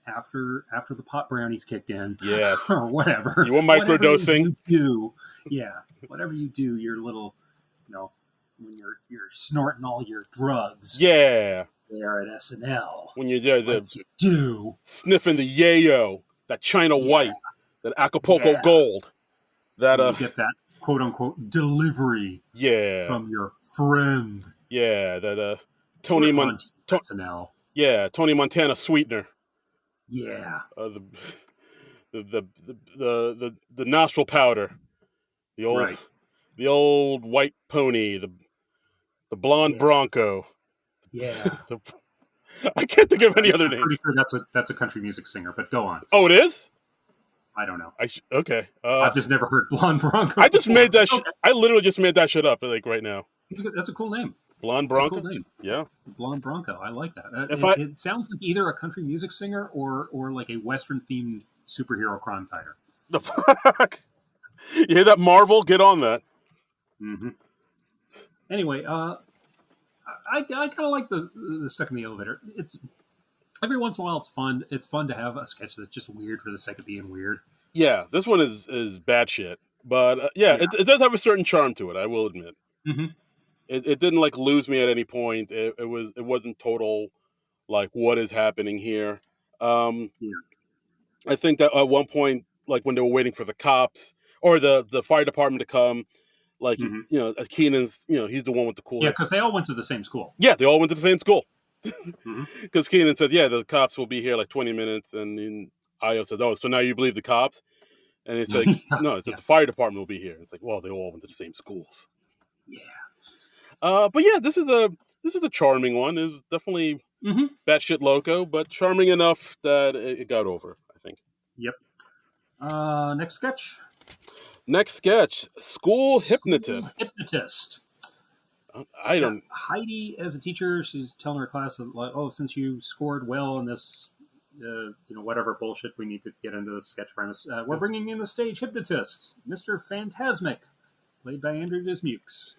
after the pot brownies kicked in, Yeah. or whatever. You were microdosing. Whatever you do, your little, when you're snorting all your drugs. Yeah. There at SNL. When you're like you do. Sniffing the yayo, that China White, that Acapulco Gold. That you get that quote unquote delivery from your friend. Yeah, that Tony SNL. Yeah, Tony Montana sweetener. Yeah. The nostril powder. The old white pony, the blonde Bronco. Yeah. I can't think of any other names. I'm pretty sure that's a country music singer, but go on. Oh, it is? I don't know. Okay. I've just never heard Blonde Bronco. I just made that I literally just made that shit up like right now. That's a cool name. Blonde Bronco? That's a cool name. Yeah. Blonde Bronco. I like that. It sounds like either a country music singer or like a Western themed superhero crime fighter. The fuck? You hear that, Marvel? Get on that. Mm-hmm. Anyway, I kind of like the stuck in the elevator. It's every once in a while it's fun. It's fun to have a sketch that's just weird for the sake of being weird. Yeah, this one is bad shit, but yeah, Yeah. it does have a certain charm to it. I will admit. Mm-hmm. It didn't like lose me at any point. It wasn't total like what is happening here. Yeah. I think that at one point, like when they were waiting for the cops or the fire department to come, like Mm-hmm. Keenan's, he's the one with the cool Yeah, head. because they all went to the same school. Yeah, they all went to the same school. Mm-hmm. Because Keenan says, "Yeah, the cops will be here like 20 minutes," and then Io says, "Oh, so now you believe the cops?" And it's like, Yeah. "No, it's that Yeah. the fire department will be here." It's like, well, they all went to the same schools. Yeah. But yeah, this is a charming one. It was definitely Mm-hmm. batshit loco, but charming enough that it got over, I think. Yep. Next sketch. Next sketch, school School hypnotist. hypnotist. I Yeah, don't. Heidi, as a teacher, she's telling her class, like, "Oh, since you scored well in this, whatever bullshit we need to get into the sketch premise, we're bringing in the stage hypnotist, Mr. Phantasmic, played by Andrew Dismukes."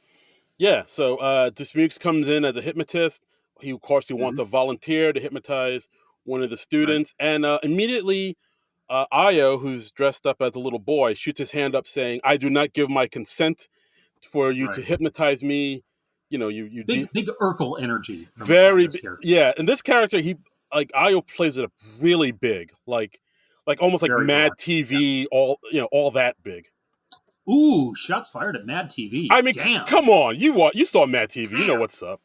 Yeah, so Dismukes comes in as a hypnotist. Of course, he wants Mm-hmm. a volunteer to hypnonize one of the Right. students, and immediately, Io, who's dressed up as a little boy, shoots his hand up, saying, "I do not give my consent for you to Right. hypnotize me." Big Urkel energy from Very, Io's character. yeah. And this character, he like Io plays it up really big, like almost like Very broad. Mad TV, all that big. Ooh, shots fired at Mad TV. I mean, Damn. come on, you saw Mad TV, you know Damn. what's up.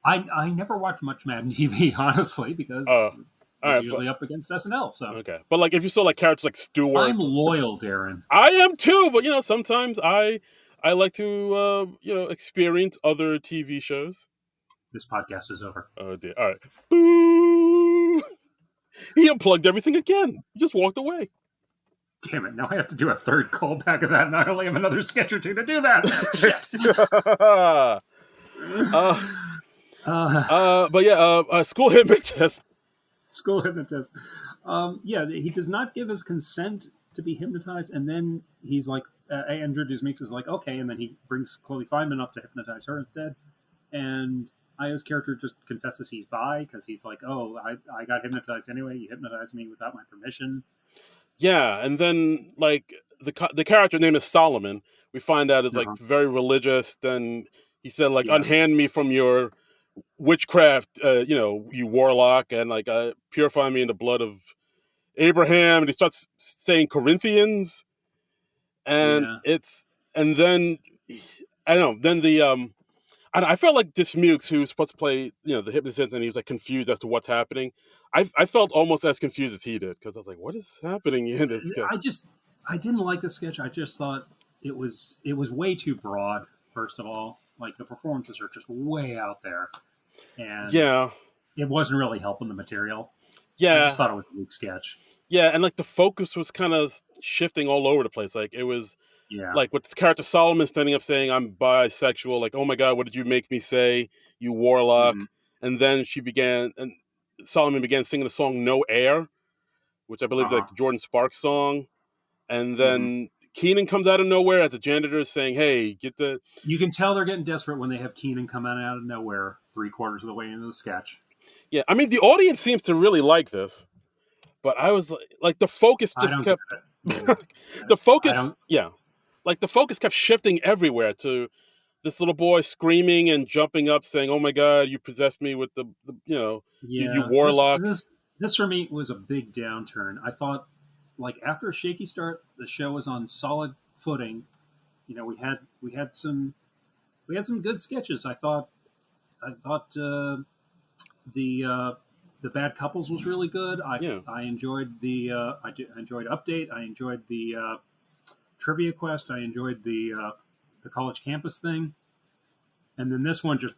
I never watched much Mad TV, honestly, because Uh, it all was right, but usually up against SNL. So okay, but like if you saw like characters like Stewart, I'm loyal, Darren. I am too. But sometimes I like to experience other TV shows. This podcast is over. Oh dear. All right. Boo! He unplugged everything again. He just walked away. Damn it! Now I have to do a third callback of that, and I only have another sketch or two to do that. Shit. But yeah, school hypnotist. School hypnotist. Yeah, he does not give his consent to be hypnotized, and then he's like, Andrew Dismukes is like, okay, and then he brings Chloe Fineman up to hypnotize her instead, and Io's character just confesses he's bi because he's like, oh, I got hypnotized anyway. You hypnotized me without my permission. Yeah, and then like the character name is Solomon. We find out is like Uh-huh. very religious. Then he said like, Yeah. unhand me from your witchcraft, you warlock, and like purify me in the blood of Abraham. And he starts saying Corinthians, and Yeah. and then I don't know. Then I felt like Dismukes, who's supposed to play, the hypnotist, and he was like confused as to what's happening. I felt almost as confused as he did because I was like, "What is happening in this sketch?" I didn't like the sketch. I just thought it was way too broad. First of all, like the performances are just way out there, and Yeah, it wasn't really helping the material. I yeah, just thought it was a weak sketch. yeah, and like the focus was kind of shifting all over the place. Like it was Yeah. like with this character Solomon standing up saying, "I'm bisexual." Like, "Oh my god, what did you make me say, you warlock?" Mm-hmm. And then Solomon began singing the song "No Air," which I believe is Uh-huh. like the Jordan Sparks song. And Mm-hmm. then Keenan comes out of nowhere as the janitor is saying, "Hey, get the." You can tell they're getting desperate when they have Keenan come out of nowhere 3/4 of the way into the sketch. Yeah, I mean the audience seems to really like this, but I was like the focus I just don't get kept it. Yeah. the I focus, don't. yeah, like the focus kept shifting everywhere to this little boy screaming and jumping up, saying, "Oh my God, you possessed me with you Yeah. warlock." This for me was a big downturn. I thought, like after a shaky start, the show was on solid footing. We had some good sketches. I thought the Bad Couples was really good. Yeah, I enjoyed I enjoyed Update. I enjoyed the Trivia Quest. I enjoyed the college campus thing, and then this one just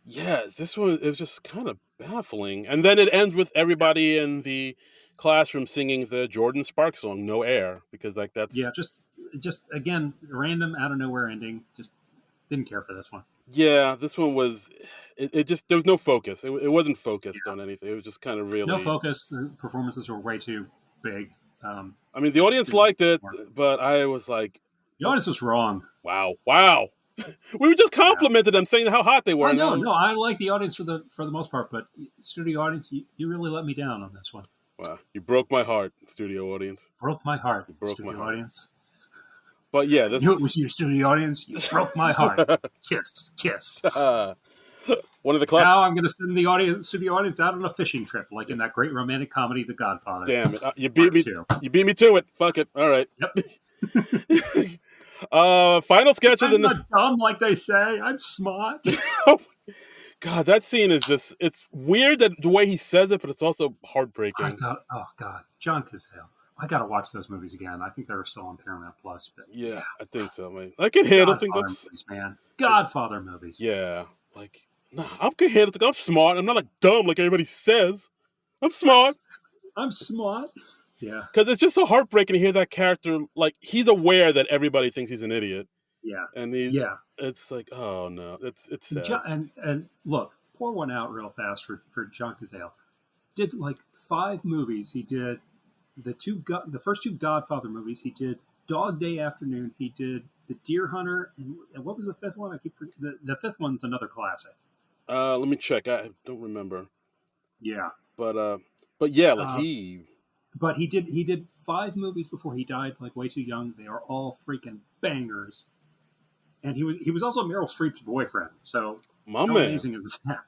yeah. This one is just kind of baffling, and then it ends with everybody in the classroom singing the Jordan Sparks song "No Air" because like yeah, that's just again random out of nowhere ending. Just didn't care for this one. yeah. This one was it just there was no focus. It wasn't focused on anything. It was just kind of No really. focus. The performances were way too big. I mean, the Just audience didn't liked it, work. but I was like, The audience was wrong. wow, wow. We just complimented them, saying how hot they were. I know, no, I like the audience for the most part, but studio audience, you really let me down on this one. Wow, you broke my heart, studio audience. Broke my heart, You broke studio my heart. audience. But yeah, I knew it was you, studio audience. You broke my heart. Kiss, kiss. One of the classics. Now I'm going to send the studio audience out on a fishing trip, like in that great romantic comedy, The Godfather. Damn it! You beat me. You beat me to it. Fuck it. All right. Yep. Final sketch of the. I'm not dumb like they say. I'm smart. God, that scene is just—it's weird that the way he says it, but it's also heartbreaking. Oh God, John Cazale. I got to watch those movies again. I think they're still on Paramount Plus. But yeah, I think so, man. I can handle things. Movies, man. Godfather movies. Yeah, like I can handle things. I'm smart. I'm not like dumb like everybody says. I'm smart. I'm smart. Yeah, because it's just so heartbreaking to hear that character. Like he's aware that everybody thinks he's an idiot. Yeah, and it's like, oh no, it's sad. And look, pour one out real fast for John Cazale. Did like 5 movies. He did the first 2 Godfather movies. He did Dog Day Afternoon. He did The Deer Hunter, and what was the 5th one? I keep the 5th one's another classic. Let me check. I don't remember. Yeah, but yeah, like he. But he did 5 movies before he died, like way too young. They are all freaking bangers. And he was also Meryl Streep's boyfriend. So how amazing is that?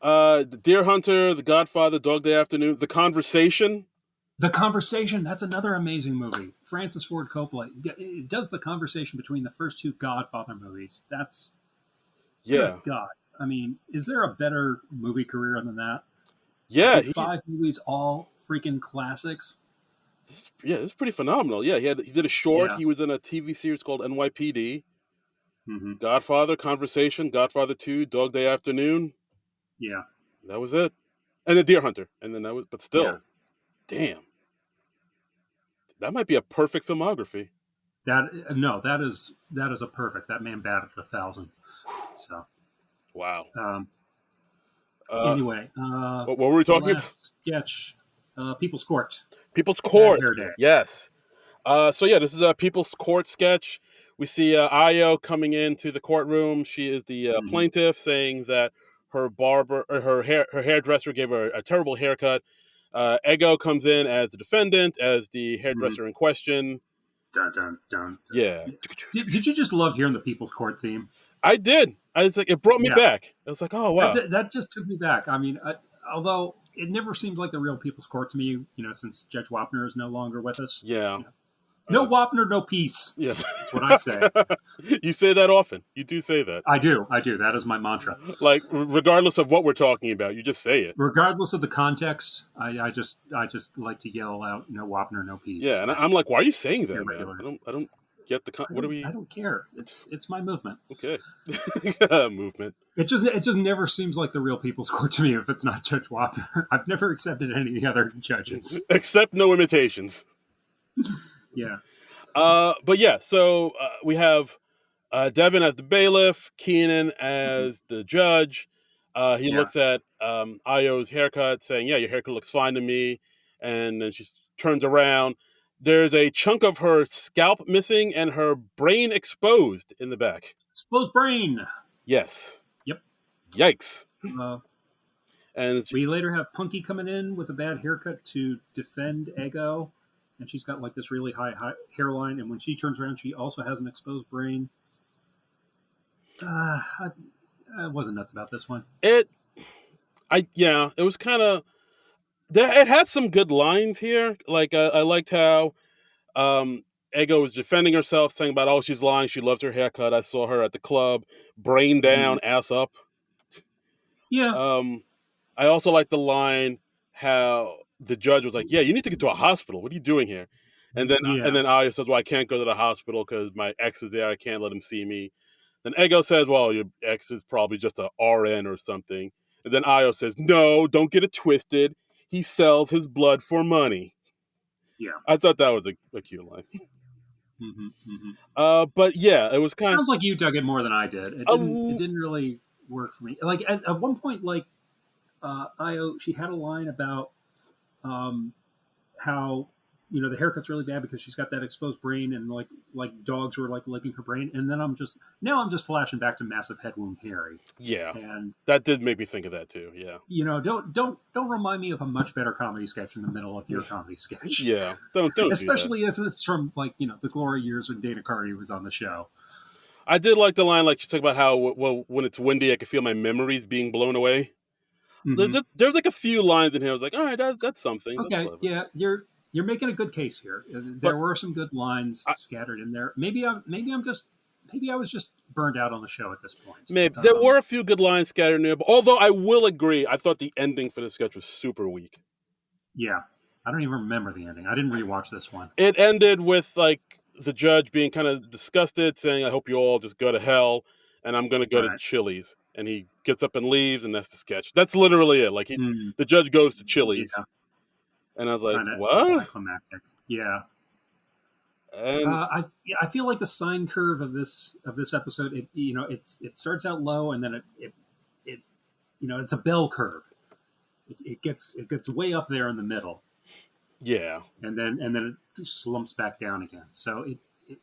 The Deer Hunter, The Godfather, Dog Day Afternoon, The Conversation. The Conversation, that's another amazing movie. Francis Ford Coppola. It does the conversation between the first 2 Godfather movies. That's good God. I mean, is there a better movie career than that? Yeah. 5 movies, all freaking classics. Yeah, it's pretty phenomenal. Yeah, he did a short. Yeah. He was in a TV series called NYPD. Mm-hmm. Godfather, Conversation, Godfather 2, Dog Day Afternoon. Yeah. That was it. And The Deer Hunter. And then but still, damn. That might be a perfect filmography. That is a perfect. That man batted 1,000. So. Wow. Anyway. What were we talking about? Sketch. People's Court. People's Court. Hair Day. Yes. So yeah, this is a People's Court sketch. We see Ayo coming into the courtroom. She is the plaintiff, saying that her hairdresser gave her a terrible haircut. Ego comes in as the defendant, as the hairdresser in question. Dun, dun, dun. Yeah. Did you just love hearing the People's Court theme? I did. I was like, it brought me back. I was like, oh wow, that just took me back. I mean, although it never seems like the real People's Court to me, since Judge Wapner is no longer with us. Yeah. No Wapner, no peace. Yeah. That's what I say. You say that often. You do say that. I do. That is my mantra. Like, regardless of what we're talking about, you just say it. Regardless of the context, I just like to yell out, no Wapner, no peace. Yeah, and I'm like, why are you saying that, man? I don't get the what are we? I don't care. It's my movement. Okay. Movement. It just never seems like the real People's Court to me if it's not Judge Wapner. I've never accepted any of the other judges. Except no imitations. Yeah. But yeah, so we have Devin as the bailiff, Keenan as the judge. He looks at Ayo's haircut, saying, yeah, your haircut looks fine to me. And then she turns around. There's a chunk of her scalp missing and her brain exposed in the back. Exposed brain. Yes. Yep. Yikes. And we later have Punky coming in with a bad haircut to defend Ego. And she's got like this really high hairline. And when she turns around, she also has an exposed brain. I wasn't nuts about this one. It was kind of... It had some good lines here. Like, I liked how Ego was defending herself, saying about, oh, she's lying. She loves her haircut. I saw her at the club. Brain down, ass up. Yeah. I also like the line how the judge was like, yeah, you need to get to a hospital. What are you doing here? And then Aya says, well, I can't go to the hospital because my ex is there. I can't let him see me. Then Ego says, well, your ex is probably just a RN or something. And then Ayo says, no, don't get it twisted. He sells his blood for money. Yeah. I thought that was a cute line. But yeah, it was kind of... Sounds like you dug it more than I did. It didn't really work for me. Like at one point, like Ayo, she had a line about how the haircut's really bad because she's got that exposed brain, and like dogs were like licking her brain. And then I'm just flashing back to massive head wound Harry. Yeah, And that did make me think of that too. Yeah, don't remind me of a much better comedy sketch in the middle of your comedy sketch. Yeah, don't do that. Especially if it's from the glory years when Dana Carvey was on the show. I did like the line, like you talk about how when it's windy, I can feel my memories being blown away. Mm-hmm. There's like a few lines in here. I was like, all right, that's something. That's Okay, clever. yeah, you're making a good case here. There were some good lines scattered in there. Maybe I was just burned out on the show at this point. Maybe there were a few good lines scattered in there, but although I will agree, I thought the ending for the sketch was super weak. Yeah, I don't even remember the ending. I didn't rewatch this one. It ended with like the judge being kind of disgusted, saying, "I hope you all just go to hell, and I'm going to go to Chili's." And he gets up and leaves, and that's the sketch. That's literally it. Like the judge goes to Chili's, and I was like, Kinda "What?" Anticlimactic. Yeah. And I feel like the sine curve of this episode. It starts out low, and then it it's a bell curve. It gets way up there in the middle. Yeah. And then it slumps back down again. So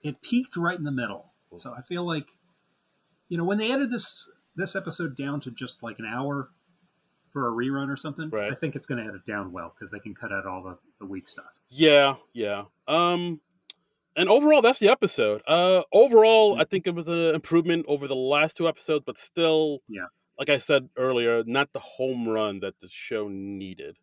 it peaked right in the middle. So I feel like, when they edited this episode down to just like an hour for a rerun or something, right. I think it's going to edit down well because they can cut out all the weak stuff. Yeah. And overall, that's the episode. Overall, I think it was an improvement over the last two episodes, but still, like I said earlier, not the home run that the show needed.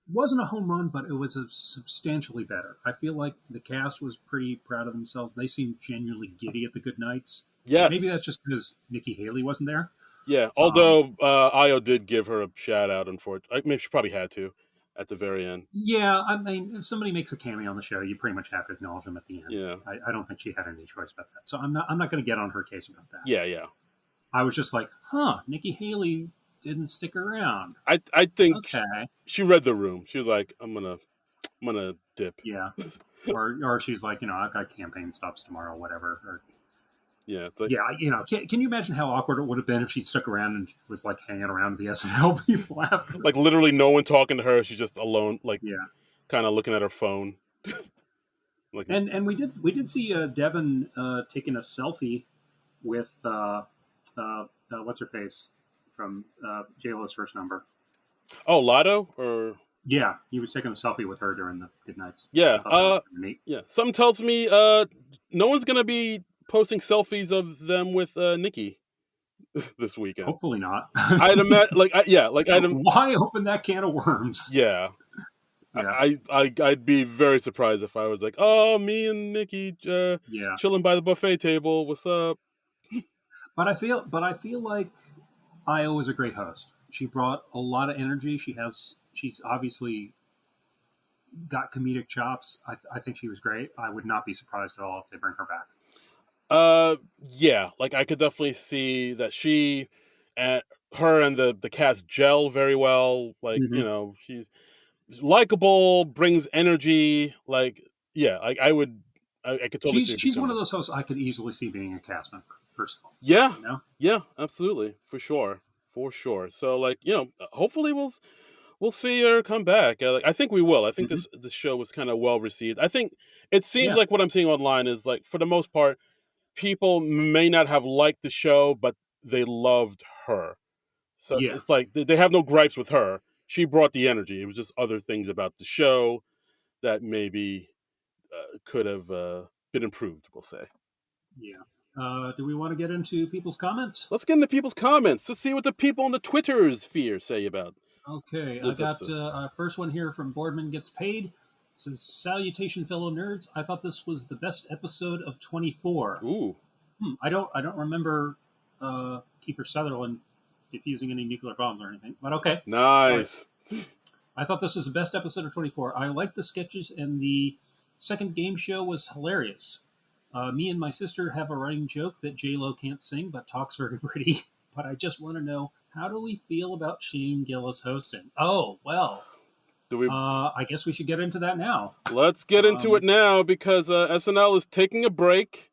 It wasn't a home run, but it was substantially better. I feel like the cast was pretty proud of themselves. They seemed genuinely giddy at the good nights. Yes. Maybe that's just because Nikki Haley wasn't there. Yeah, although Io did give her a shout out, unfortunately. I mean, she probably had to at the very end. Yeah, I mean, if somebody makes a cameo on the show, you pretty much have to acknowledge them at the end. Yeah. I don't think she had any choice about that. So I'm not going to get on her case about that. Yeah. I was just like, Nikki Haley didn't stick around. I think she read the room. She was like, I'm gonna dip. Yeah. or she's like, I've got campaign stops tomorrow, whatever. Or, yeah. Can you imagine how awkward it would have been if she stuck around and was like hanging around with the SNL people after? Like literally no one talking to her. She's just alone, like kind of looking at her phone. Like, and we did see Devin taking a selfie with what's her face from J-Lo's first number. Oh, Lotto or. Yeah, he was taking a selfie with her during the good nights. Yeah, yeah. Something tells me no one's gonna be posting selfies of them with Nikki this weekend. Hopefully not. I'd imagine, why open that can of worms? Yeah. I'd be very surprised if I was like, oh, me and Nikki chilling by the buffet table. What's up? But I feel like Io is a great host. She brought a lot of energy. She's obviously got comedic chops. I think she was great. I would not be surprised at all if they bring her back. Yeah, like I could definitely see that she and her and the cast gel very well. Like, she's likable, brings energy. Like, yeah, I could totally see. She's one of those hosts I could easily see being a cast member herself. Yeah. Yeah, absolutely. For sure. So like, hopefully we'll see her come back. I think we will. I think this show was kind of well received. I think it seems like what I'm seeing online is like, for the most part, people may not have liked the show, but they loved her. So it's like they have no gripes with her. She brought the energy. It was just other things about the show that maybe could have been improved, we'll say. Yeah. Do we want to get into people's comments? Let's get into people's comments. Let's see what the people on the Twitter sphere say about. Okay, I got our first one here from Boardman Gets Paid. It says, "Salutation, fellow nerds. I thought this was the best episode of 24." Ooh. I don't remember Keeper Sutherland defusing any nuclear bombs or anything, but okay. Nice. I thought this was the best episode of 24. I liked the sketches, and the second game show was hilarious. Me and my sister have a running joke that J-Lo can't sing, but talks very pretty. But I just want to know, how do we feel about Shane Gillis hosting? Oh, well, I guess we should get into that now. Let's get into it now, because SNL is taking a break,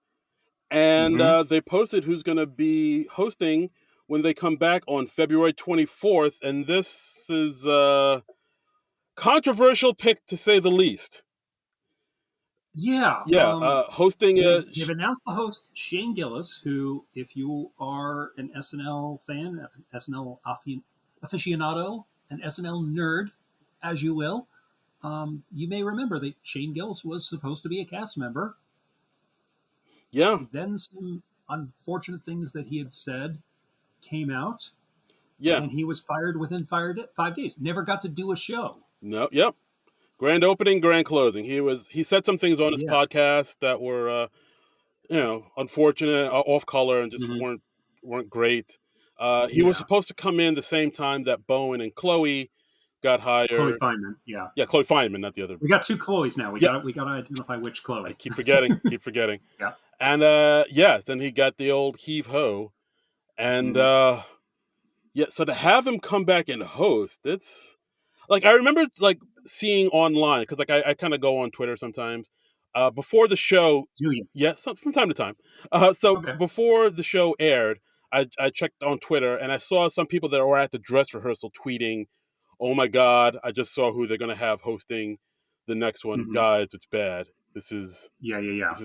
and they posted who's going to be hosting when they come back on February 24th, and this is a controversial pick, to say the least. Yeah. Hosting They've announced the host, Shane Gillis, who, if you are an SNL fan, an SNL aficionado, an SNL nerd, as you will, you may remember that Shane Gillis was supposed to be a cast member. Yeah. Then some unfortunate things that he had said came out, Yeah. and he was fired within 5 days. Never got to do a show. No. Yep. Grand opening, grand closing. He said some things on his Yeah. podcast that were unfortunate, off color, and just Mm-hmm. weren't great. He was Yeah. supposed to come in the same time that Bowen and Chloe got Chloe hired. Fineman. Yeah. Yeah, Chloe Fineman, not the other. We got two Chloes now. We Yeah. got to identify which Chloe. I keep forgetting. Yeah. And then he got the old heave ho, and so to have him come back and host, it's like I remember like seeing online because like I kind of go on Twitter sometimes before the show. Do you? Yeah, from time to time. So Okay. before the show aired, I checked on Twitter and I saw some people that were at the dress rehearsal tweeting, "Oh my God, I just saw who they're gonna have hosting the next one, Mm-hmm. guys. It's bad. This is Yeah.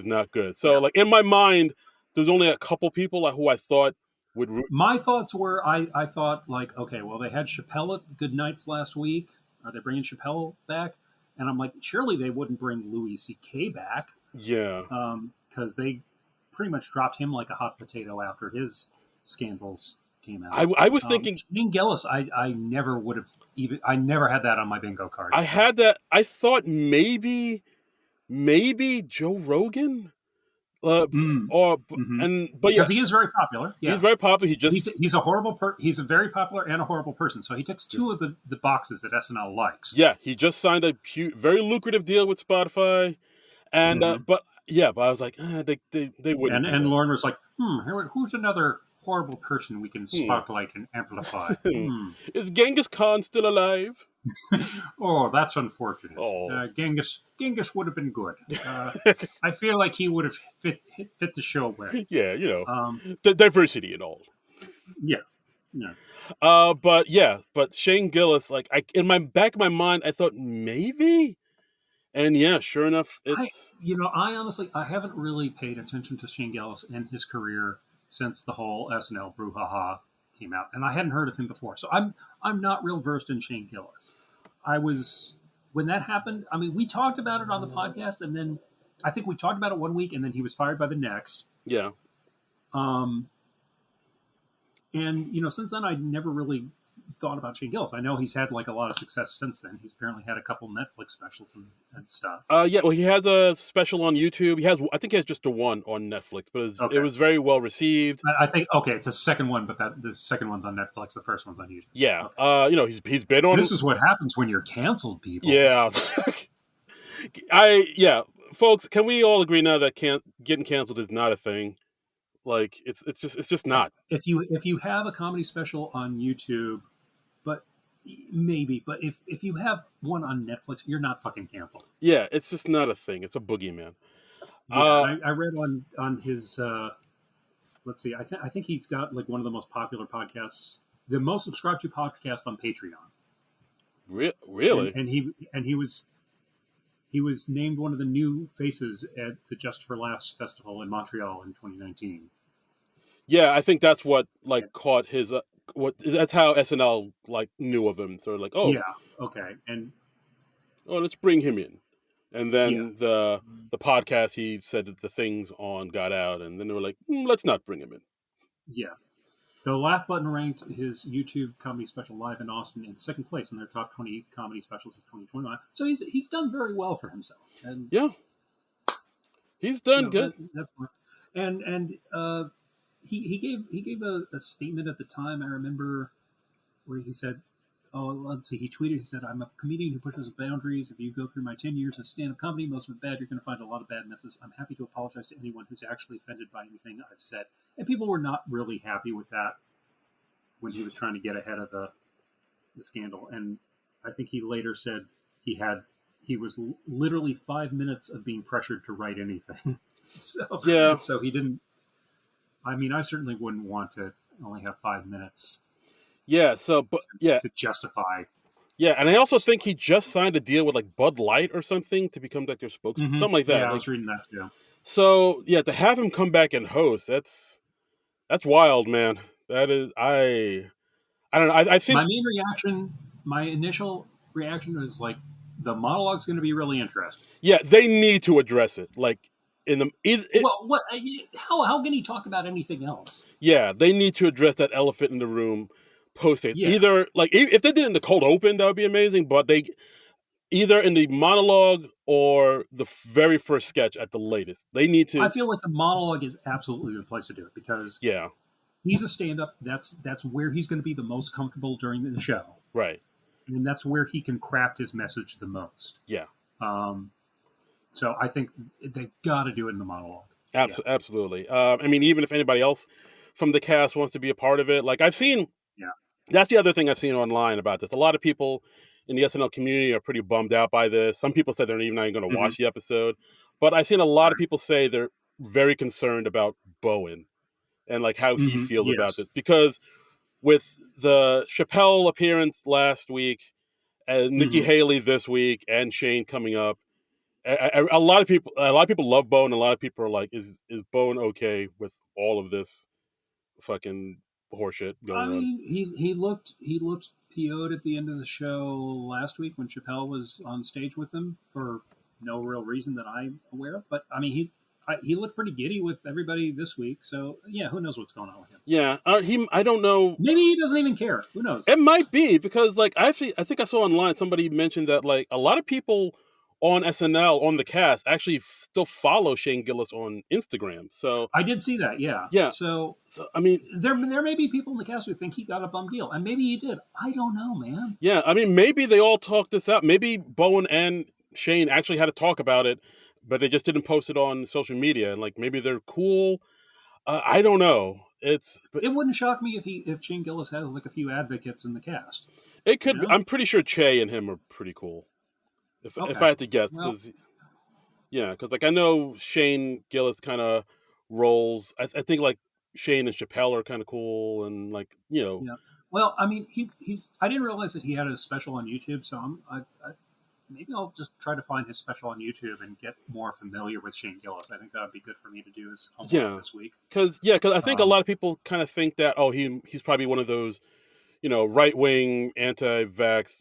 not good." So Yeah. like in my mind, there's only a couple people who I thought would. My thoughts were, I thought like, okay, well, they had Chappelle at Good Nights last week. Are they bringing Chappelle back? And I'm like, surely they wouldn't bring Louis C.K. back. Yeah. Because they pretty much dropped him like a hot potato after his scandals came out. I was thinking Shane Gillis. I never would have even. I never had that on my bingo card. I had that. I thought maybe Joe Rogan. But because he is very popular. Yeah, he's very popular. He's a horrible. He's a very popular and a horrible person. So he ticks two of the boxes that SNL likes. Yeah, he just signed a very lucrative deal with Spotify, and but I was like, they wouldn't. And Lauren was like, who's another horrible person we can spotlight and amplify? Is Genghis Khan still alive? Oh, that's unfortunate. Oh. Genghis would have been good. I feel like he would have fit the show well. Yeah, the diversity and all. Yeah. But Shane Gillis, like in my back of my mind, I thought maybe, and yeah, sure enough, it's. I honestly I haven't really paid attention to Shane Gillis and his career since the whole SNL brouhaha came out, and I hadn't heard of him before, so I'm not real versed in Shane Gillis. I was when that happened. I mean, we talked about it on the podcast, and then I think we talked about it one week, and then he was fired by the next. Yeah. And since then, I never really thought about Shane Gillis. I know he's had like a lot of success since then. He's apparently had a couple Netflix specials and stuff. Yeah, well, he had a special on YouTube. I think he has just the one on Netflix, but it was very well received. I think it's a second one, but the second one's on Netflix. The first one's on YouTube. Yeah, okay. He's been on. This is what happens when you're canceled, people. Yeah, folks. Can we all agree now that getting canceled is not a thing? Like it's just not. If you have a comedy special on YouTube, but if you have one on Netflix, you're not fucking canceled. Yeah, it's just not a thing. It's a boogeyman. Yeah, I read on his. Let's see. I think he's got like one of the most popular podcasts, the most subscribed to podcast on Patreon. Really? And he was named one of the new faces at the Just for Laughs festival in Montreal in 2019. Yeah, I think that's what caught his. That's how SNL knew of him. So like, oh yeah, okay, and let's bring him in, and then the podcast he said that the things on got out, and then they were like, let's not bring him in. Yeah, the Laugh Button ranked his YouTube comedy special live in Austin in second place in their top 20 comedy specials of 2021. So he's done very well for himself, and yeah, he's done good. That's fine. And he gave a statement at the time. I remember where he said, "Oh, let's see." He tweeted. He said, "I'm a comedian who pushes boundaries. If you go through my 10 years of stand-up comedy, most of it bad, you're going to find a lot of bad messes. I'm happy to apologize to anyone who's actually offended by anything I've said." And people were not really happy with that when he was trying to get ahead of the scandal. And I think he later said he was literally 5 minutes of being pressured to write anything. So he didn't. I mean, I certainly wouldn't want to only have 5 minutes. Yeah. So, but to justify Yeah, and I also think he just signed a deal with like Bud Light or something to become like their spokesman, Mm-hmm. something like Yeah, that. I Like, was reading that too. so yeah, to have him come back and host, that's wild, man. That is, I don't know. I've seen. My initial reaction was like, the monologue's going to be really interesting. Yeah, they need to address it. Like in the Well, what? How can he talk about anything else? yeah, they need to address that elephant in the room post haste. Yeah, Either like if they did it in the cold open, that would be amazing. But they either in the monologue or the very first sketch at the latest. They need I to. feel like the monologue is absolutely the place to do it because Yeah, he's a stand-up. That's where he's going to be the most comfortable during the show, right. and that's where he can craft his message the most. Yeah, Um, so I think they've got to do it in the monologue. Yeah, absolutely. I mean, even if anybody else from the cast wants to be a part of it, like I've seen. yeah. That's the other thing I've seen online about this. A lot of people in the SNL community are pretty bummed out by this. Some people said they're even not going to Mm-hmm. watch the episode, but I've seen a lot of Right. people say they're very concerned about Bowen and like how he Mm-hmm. feels about Yes. this because with the Chappelle appearance last week and Nikki Mm-hmm. Haley this week and Shane coming up, a lot of people love Bowen. A lot of people are like, is Bowen okay with all of this fucking horseshit I going on? mean, he looked PO'd at the end of the show last week when Chappelle was on stage with him for no real reason that I'm aware of. But I mean, he looked pretty giddy with everybody this week. So yeah, who knows what's going on with him? Yeah, I don't know. Maybe he doesn't even care. Who knows? It might be because like I think I saw online somebody mentioned that like a lot of people on SNL on the cast actually still follow Shane Gillis on Instagram. So I did see that. Yeah. yeah, So so I mean, there may be people in the cast who think he got a bum deal, and maybe he did. I don't know, man. yeah, I mean maybe they all talked this out. Maybe Bowen and Shane actually had to talk about it, but they just didn't post it on social media. And like maybe they're cool. I don't know. But It wouldn't shock me if Shane Gillis had like a few advocates in the cast. it You could. know? I'm pretty sure Che and him are pretty cool. If Okay. I had to guess, Well, because yeah, because like I know Shane Gillis kind of rolls. I think like Shane and Chappelle are kind of cool, and like yeah. Well, I mean, he's. I didn't realize that he had a special on YouTube, so maybe I'll just try to find his special on YouTube and get more familiar with Shane Gillis. I think that would be good for me to do as homework yeah, this week. because I think a Um, lot of people kind of think that he's probably one of those right wing anti-vax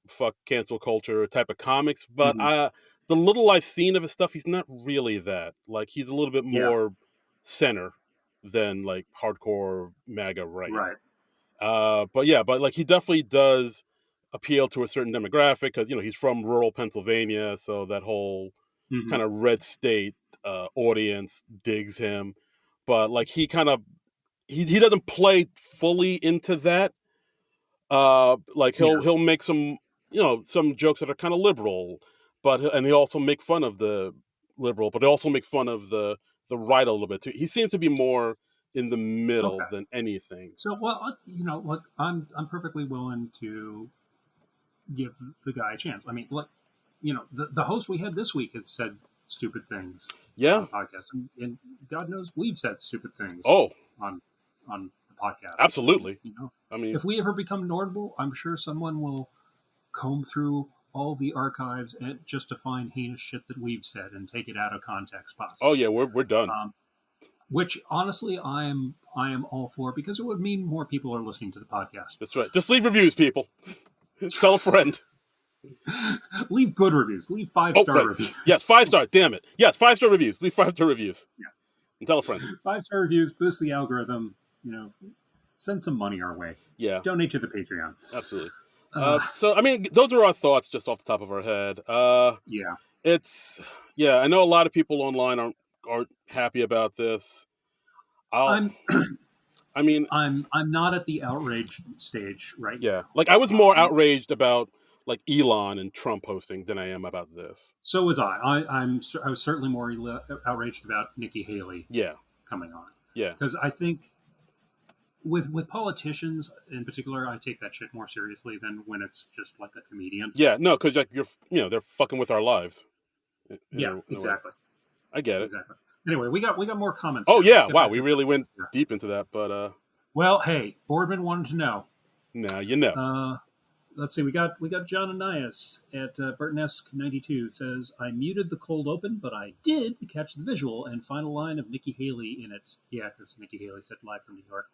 fuck cancel culture type of comics, but mhm. the little I've seen of his stuff, he's not really that. Like he's a little bit Yeah. more center than like hardcore MAGA right. Right. But yeah, but like he definitely does appeal to a certain demographic because he's from rural Pennsylvania, so that whole Hmm. kind of red state audience digs him. But like he kind of he doesn't play fully into that. Like Yeah. he'll make some some jokes that are kind of liberal, and he also make fun of the liberal, but he also make fun of the right a little bit too. He seems to be more in the middle Okay. than anything. So, well, look, I'm perfectly willing to give the guy a chance. I mean, look, the host we had this week has said stupid things on Yeah. the podcast, and God knows we've said stupid things Oh, on the podcast. And absolutely. I mean, if we ever become notable, I'm sure someone will comb through all the archives just to find heinous shit that we've said and take it out of context, oh possibly. yeah, we're done. Which honestly, I am all for because it would mean more people are listening to the podcast. That's right. Just leave reviews, people. Tell a friend. Leave good reviews. Leave five Oh, star right. reviews. Yes, 5 star. Damn it. Yes, 5 star reviews. Leave 5 star reviews. Yeah. And tell a friend. 5 star reviews boost the algorithm. Send some money our way. Yeah, Donate to the Patreon. absolutely. So I mean, those are our thoughts just off the top of our head. Yeah. It's yeah. I know a lot of people online aren't happy about this. I'll. I'm I mean, I'm not at the outrage stage right yeah. now. Like I was more outraged about like Elon and Trump hosting than I am about this. So was I. I was certainly more outraged about Nikki Haley Yeah. coming on Yeah. because I think with politicians in particular, I take that shit more seriously than when it's just like a comedian. Yeah. No, because like they're fucking with our lives. Yeah, In a way. exactly, I get it. exactly. Anyway, we got more comments. Oh Here. yeah, Let's get wow, back we to really went comments here. deep into that, but Well, hey, Boardman wanted to know. now you know. Uh, let's see. We got John Ananias at Burtonesque 92 says, I muted the cold open, but I did catch the visual and final line of Nikki Haley in it. Yeah, because Nikki Haley said live from New York,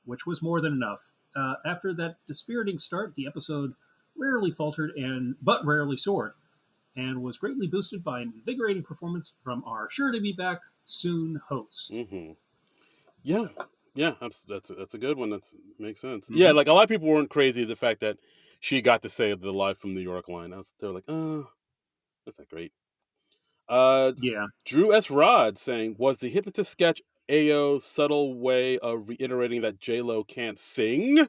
which was more than enough. After that dispiriting start, the episode rarely faltered but rarely soared, and was greatly boosted by an invigorating performance from our sure to be back soon host. Mm-hmm. Yeah. So. Yeah, that's a good one. That makes sense. Mm-hmm. Yeah, like a lot of people weren't crazy the fact that she got to say the live from New York line. They're like, oh, that's not great. Yeah. Drew S. Rod saying, was the hypnotist sketch Ayo's subtle way of reiterating that J-Lo can't sing?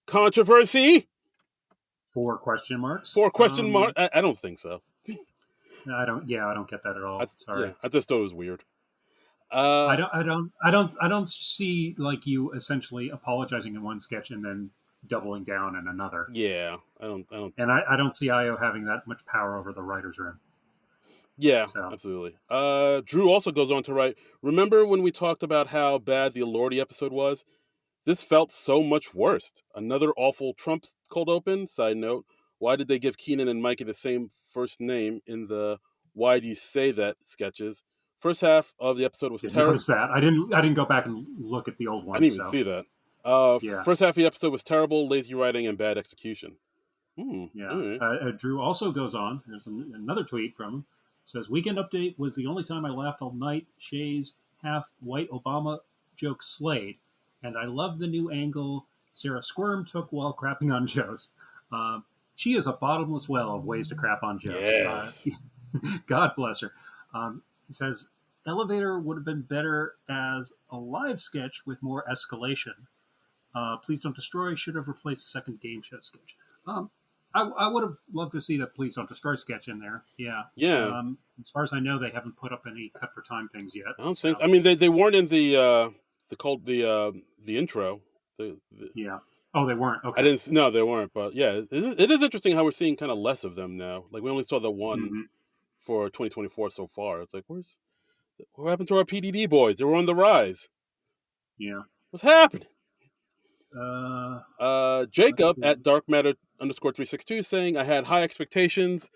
Controversy? 4 question marks. 4 question marks? I don't think so. I don't get that at all. Sorry. Yeah, I just thought it was weird. I don't see like you essentially apologizing in one sketch and then doubling down in another. Yeah, I don't. And I don't see Ayo having that much power over the writer's room. Yeah, so. Absolutely. Drew also goes on to write, remember when we talked about how bad the Lordy episode was? This felt so much worse. Another awful Trump cold open. Side note, why did they give Keenan and Mikey the same first name in the Why Do You Say That sketches? First half of the episode was terrible. Notice that. I didn't go back and look at the old one. I didn't even see that. Yeah. First half of the episode was terrible, lazy writing, and bad execution. Yeah. Right. Drew also goes on. There's another tweet from him. It says, Weekend Update was the only time I laughed all night. Shay's half-white Obama joke slayed. And I love the new angle Sarah Squirm took while crapping on Jost. She is a bottomless well of ways to crap on Jost. Yes. God bless her. He says, Elevator would have been better as a live sketch with more escalation. Please Don't Destroy should have replaced the second game show sketch. I would have loved to see the Please Don't Destroy sketch in there. Yeah. Yeah. As far as I know, they haven't put up any cut for time things yet. I don't think. I mean, they weren't in the intro. Yeah. Oh, they weren't. Okay. I didn't. No, they weren't. But yeah, it is interesting how we're seeing kind of less of them now. Like we only saw the one for 2024 so far. It's like, what happened to our PDD boys? They were on the rise. Yeah. What's happening? Jacob at Dark Matter _362 saying, I had high expectations.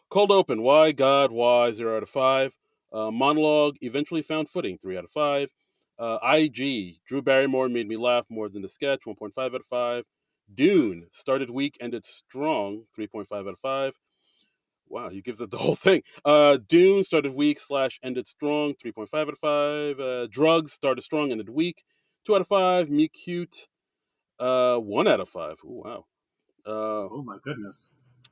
Cold open. Why, God, why? 0 out of 5. Monologue eventually found footing. 3 out of 5. IG. Drew Barrymore made me laugh more than the sketch. 1.5 out of 5. Dune. Started weak, ended strong. 3.5 out of 5. Wow, he gives it the whole thing. Dune started weak / ended strong. 3.5 out of 5. Drugs started strong, ended weak. 2 out of 5. Me Cute. 1 out of 5. Ooh, wow. Oh my goodness.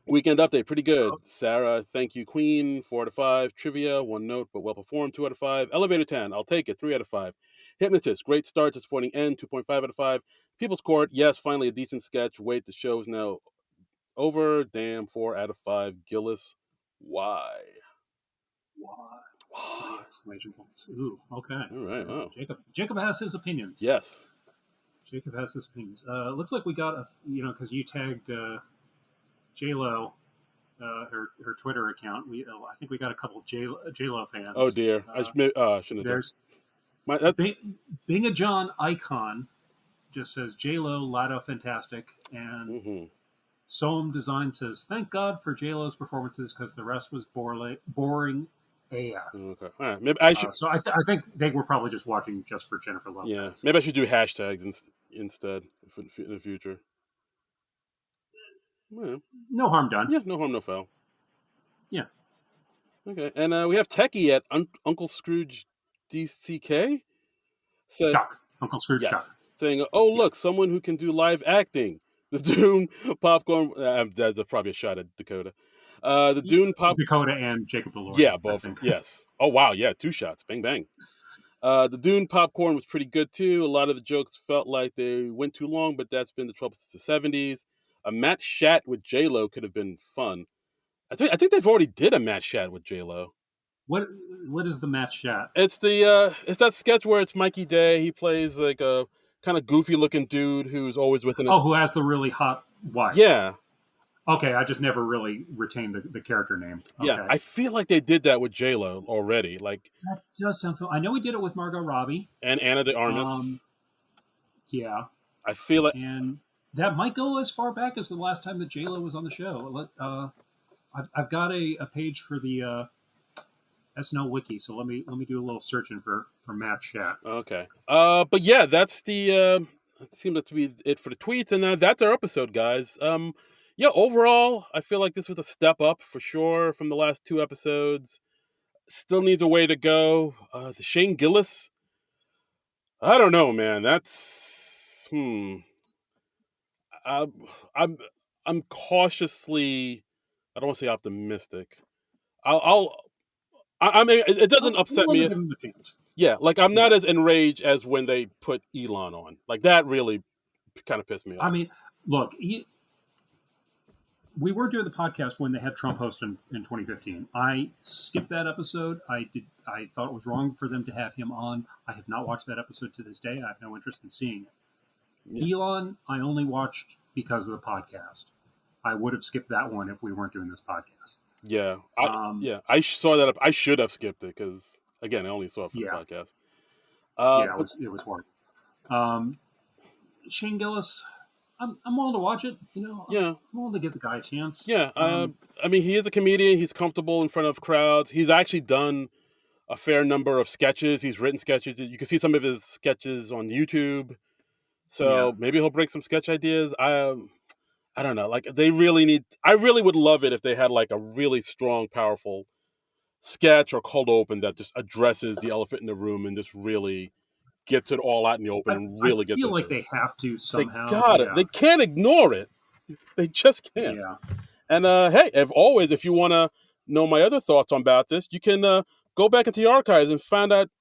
Weekend Update, pretty good. Oh. Sarah, thank you, Queen. 4 out of 5. Trivia, 1 note, but well performed. 2 out of 5. Elevator 10, I'll take it. 3 out of 5. Hypnotist, great start, disappointing end. 2.5 out of 5. People's Court, yes, finally a decent sketch. Wait, the show's now over. Damn, 4 out of 5. Gillis, why? Exclamation points. Ooh, okay. All right. Wow. Jacob has his opinions. Yes. Jacob has his opinions. Looks like we got because you tagged J-Lo, her Twitter account. I think we got a couple of J-Lo fans. Oh dear, I shouldn't have. There's Bing a John Icon just says J-Lo Lotto fantastic, and Soam Design says thank God for J-Lo's performances because the rest was boring AF. Okay, all right. Maybe I should. So I think they were probably just watching just for Jennifer Lopez. Yeah, maybe I should do hashtags instead in the future. Yeah. No harm done. Yeah, no harm, no foul. Yeah. Okay, and we have Techie at Uncle Scrooge DCK. Duck. Uncle Scrooge Duck. Saying, oh, look, someone who can do live acting. The Dune Popcorn. That's probably a shot at Dakota. The Dune Dakota and Jacob Delord. Yeah, both. Yes. Oh, wow. Yeah, 2 shots. Bang, bang. The Dune Popcorn was pretty good, too. A lot of the jokes felt like they went too long, but that's been the trouble since the 70s. A Matt Shat with J-Lo could have been fun. I think they've already did a Matt Shat with J-Lo. What is the Matt Shat? It's it's that sketch where it's Mikey Day. He plays like a kind of goofy looking dude who's always with who has the really hot wife. Yeah. Okay, I just never really retained the character name. Okay. Yeah, I feel like they did that with J-Lo already. Like that does sound. I know we did it with Margot Robbie and Anna de Armas. Yeah. I feel like That might go as far back as the last time that J-Lo was on the show. I've got a page for the SNL wiki, so let me do a little searching for Matt Shat. Okay. But yeah, that's the seems to be it for the tweets, and that's our episode, guys. Yeah, overall, I feel like this was a step up for sure from the last two episodes. Still needs a way to go. The Shane Gillis, I don't know, man. That's I, I'm I'm cautiously, I don't want to say optimistic. I mean, it doesn't I'm upset willing to me. give him a chance. Yeah, like I'm Yeah, not as enraged as when they put Elon on. Like that really kind of pissed me I off. mean, look, we were doing the podcast when they had Trump host in 2015. I skipped that episode. I thought it was wrong for them to have him on. I have not watched that episode to this day. I have no interest in seeing Yeah, it. Elon, I only watched because of the podcast. I would have skipped that one if we weren't doing this podcast. yeah, Um, I saw that. I should have skipped it because again, I only saw it for the yeah, podcast. yeah, But it was horrible. Um, Shane Gillis, I'm willing to watch it. yeah, I'm willing to give the guy a chance. yeah. I mean, he is a comedian. He's comfortable in front of crowds. He's actually done a fair number of sketches. He's written sketches. You can see some of his sketches on YouTube. Yeah, So maybe he'll bring some sketch ideas. I don't know. Like they really need. I really would love it if they had like a really strong, powerful sketch or cold open that just addresses the elephant in the room and just really gets it all out in the open and I really gets feel like into it. they have to They somehow. got it. Yeah, They can't ignore it. They just can't. yeah. And hey, if always, if you want to know my other thoughts on about this, you can go back into the archives and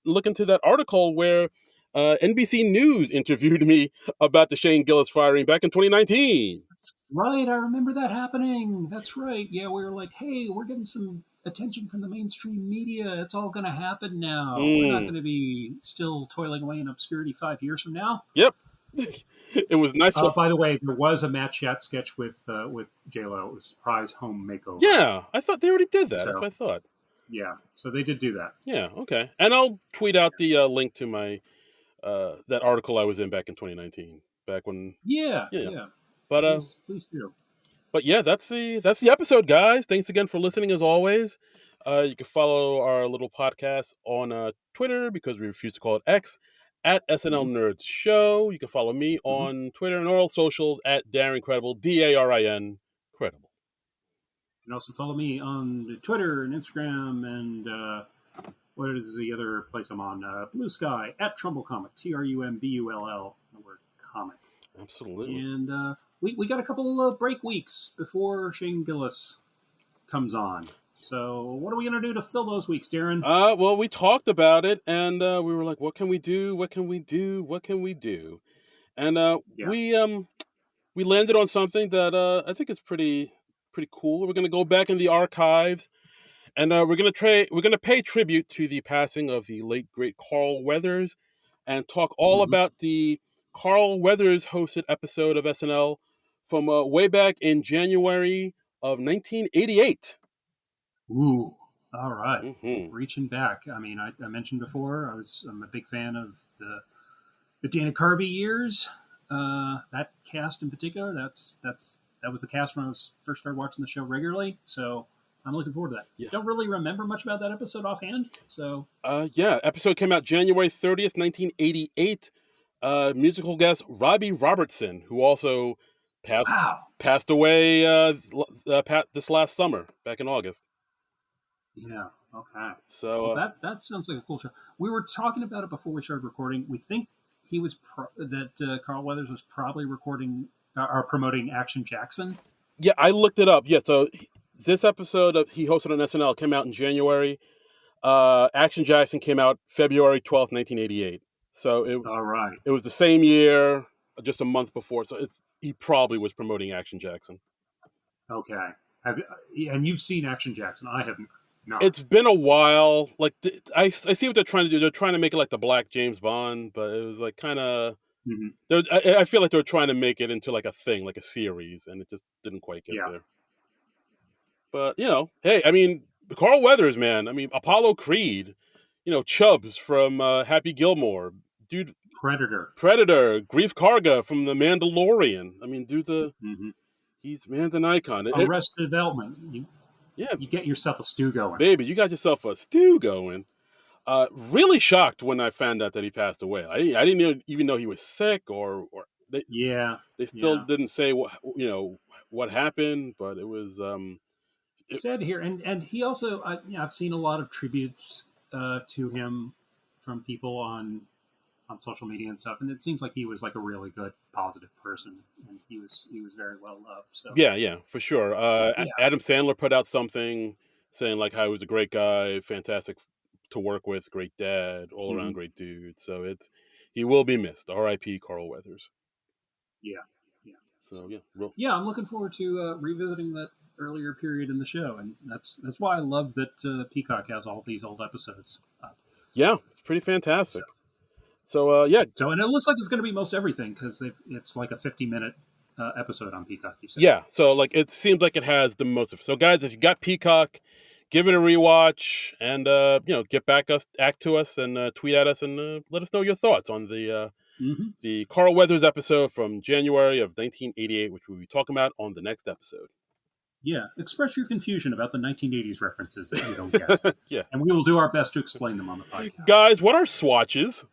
look into that article where NBC News interviewed me about the Shane Gillis firing back in 2019. Right, I remember that happening. That's right. Yeah, we were like, hey, we're getting some attention from the mainstream media. It's all going to happen now. We're not Mm. going to be still toiling away in obscurity 5 years from now. Yep. It was nice. By the way, there was a Matt Shat sketch with J Lo. It was Surprise Home Makeover. Yeah, I thought they already did that. That's So what I thought. yeah, so they did do that. Yeah, okay. And I'll tweet out the link to my that article I was in back in 2019, back when. Yeah, Yeah. yeah. But Please do. yeah, that's the episode, guys. Thanks again for listening, as always. You can follow our little podcast on Twitter because we refuse to call it X at SNL Mhm. Nerds Show. You can follow me Mhm. on Twitter and all socials at Darren Credible, DARIN Credible. You can also follow me on Twitter and Instagram and what is the other place I'm on? Blue Sky at Trumbull Comic, TRUMBULL, the word comic. Absolutely. And we got a couple of break weeks before Shane Gillis comes on. So what are we going to do to fill those weeks, Darren? Well, we talked about it, and we were like, "What can we do? What can we do? What can we do?" And Yeah. we landed on something that I think is pretty cool. We're gonna go back in the archives, and we're gonna pay tribute to the passing of the late great Carl Weathers, and talk all Mm-hmm. about the Carl Weathers hosted episode of SNL from way back in January of 1988. Ooh, all right. Mm-hmm. Reaching back. I mean, I mentioned before I'm a big fan of the Dana Carvey years. That cast in particular. That was the cast when I was first started watching the show regularly. So I'm looking forward to that. Yeah. Don't really remember much about that episode offhand. So Yeah, episode came out January 30th, 1988. Musical guest Robbie Robertson, who also passed wow. passed away this last summer, back in August. Yeah. Okay. So Well, that sounds like a cool show. We were talking about it before we started recording. We think he was Carl Weathers was probably recording or promoting Action Jackson. yeah, I looked it up. Yeah, so this episode he hosted on SNL came out in January. Action Jackson came out February 12th, 1988. So All right. it was the same year, just a month before. So he probably was promoting Action Jackson. Okay. And you've seen Action Jackson? I have not. It's been a while. Like I see what they're trying to do. They're trying to make it like the Black James Bond, but it was like kind of. Mm-hmm. I feel like they're trying to make it into like a thing, like a series, and it just didn't quite get there. But hey, I mean, Carl Weathers, man. I mean, Apollo Creed. Chubbs from Happy Gilmore, dude. Predator. Grief Karga from The Mandalorian. I mean, dude's man's an icon. Arrested Development. You get yourself a stew going. Baby, you got yourself a stew going. Really shocked when I found out that he passed away. I didn't even know he was sick or they still didn't say what happened, but it was said here, and he also I've seen a lot of tributes to him from people on social media and stuff, and it seems like he was like a really good, positive person, and he was very well loved. So yeah, for sure. Adam Sandler put out something saying like how he was a great guy, fantastic to work with, great dad, all around great dude. So he will be missed. R.I.P. Carl Weathers. Yeah. So I'm looking forward to revisiting that earlier period in the show, and that's why I love that Peacock has all these old episodes. Yeah, it's pretty fantastic. So and it looks like it's going to be most everything because it's like a 50-minute episode on Peacock. You said. Yeah, so like it seems like it has the most. So guys, if you got Peacock, give it a rewatch, and get back to us and tweet at us and let us know your thoughts on the Carl Weathers episode from January of 1988, which we'll be talking about on the next episode. Yeah, express your confusion about the 1980s references that you don't get. Yeah, and we will do our best to explain them on the podcast. Guys, what are swatches?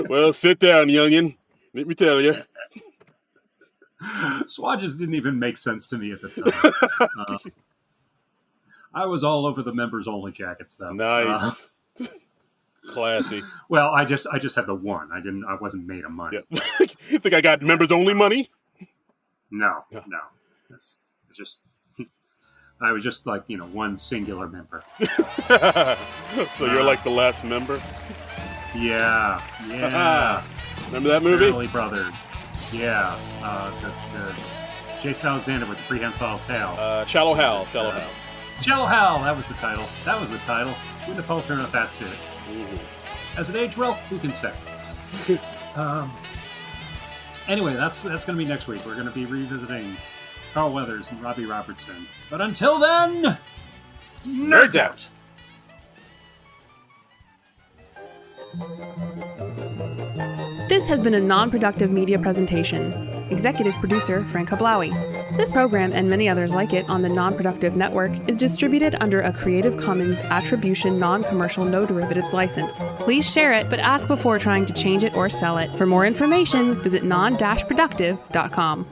Well, sit down, youngin'. Let me tell you. Swatches didn't even make sense to me at the time. I was all over the members-only jackets, though. Nice. Classy. Well, I just had the one. I wasn't made of money. Yeah. You think I got members-only money? No. It's just I was just like one singular member. So you're like the last member. Yeah. Remember that movie? Early Brothers. Yeah. The Jason Alexander with the prehensile tail. Shallow Hal. Shallow Hal. That was the title. With the poacher in a fat suit. Mm-hmm. Has it aged well? Who can say? Anyway, that's going to be next week. We're going to be revisiting Carl Weathers and Robbie Robertson. But until then, nerds out. This has been a non-productive media presentation. Executive producer Frank Hablawi. This program and many others like it on the Non-Productive Network is distributed under a Creative Commons Attribution Non-Commercial No Derivatives license. Please share it, but ask before trying to change it or sell it. For more information, visit non-productive.com.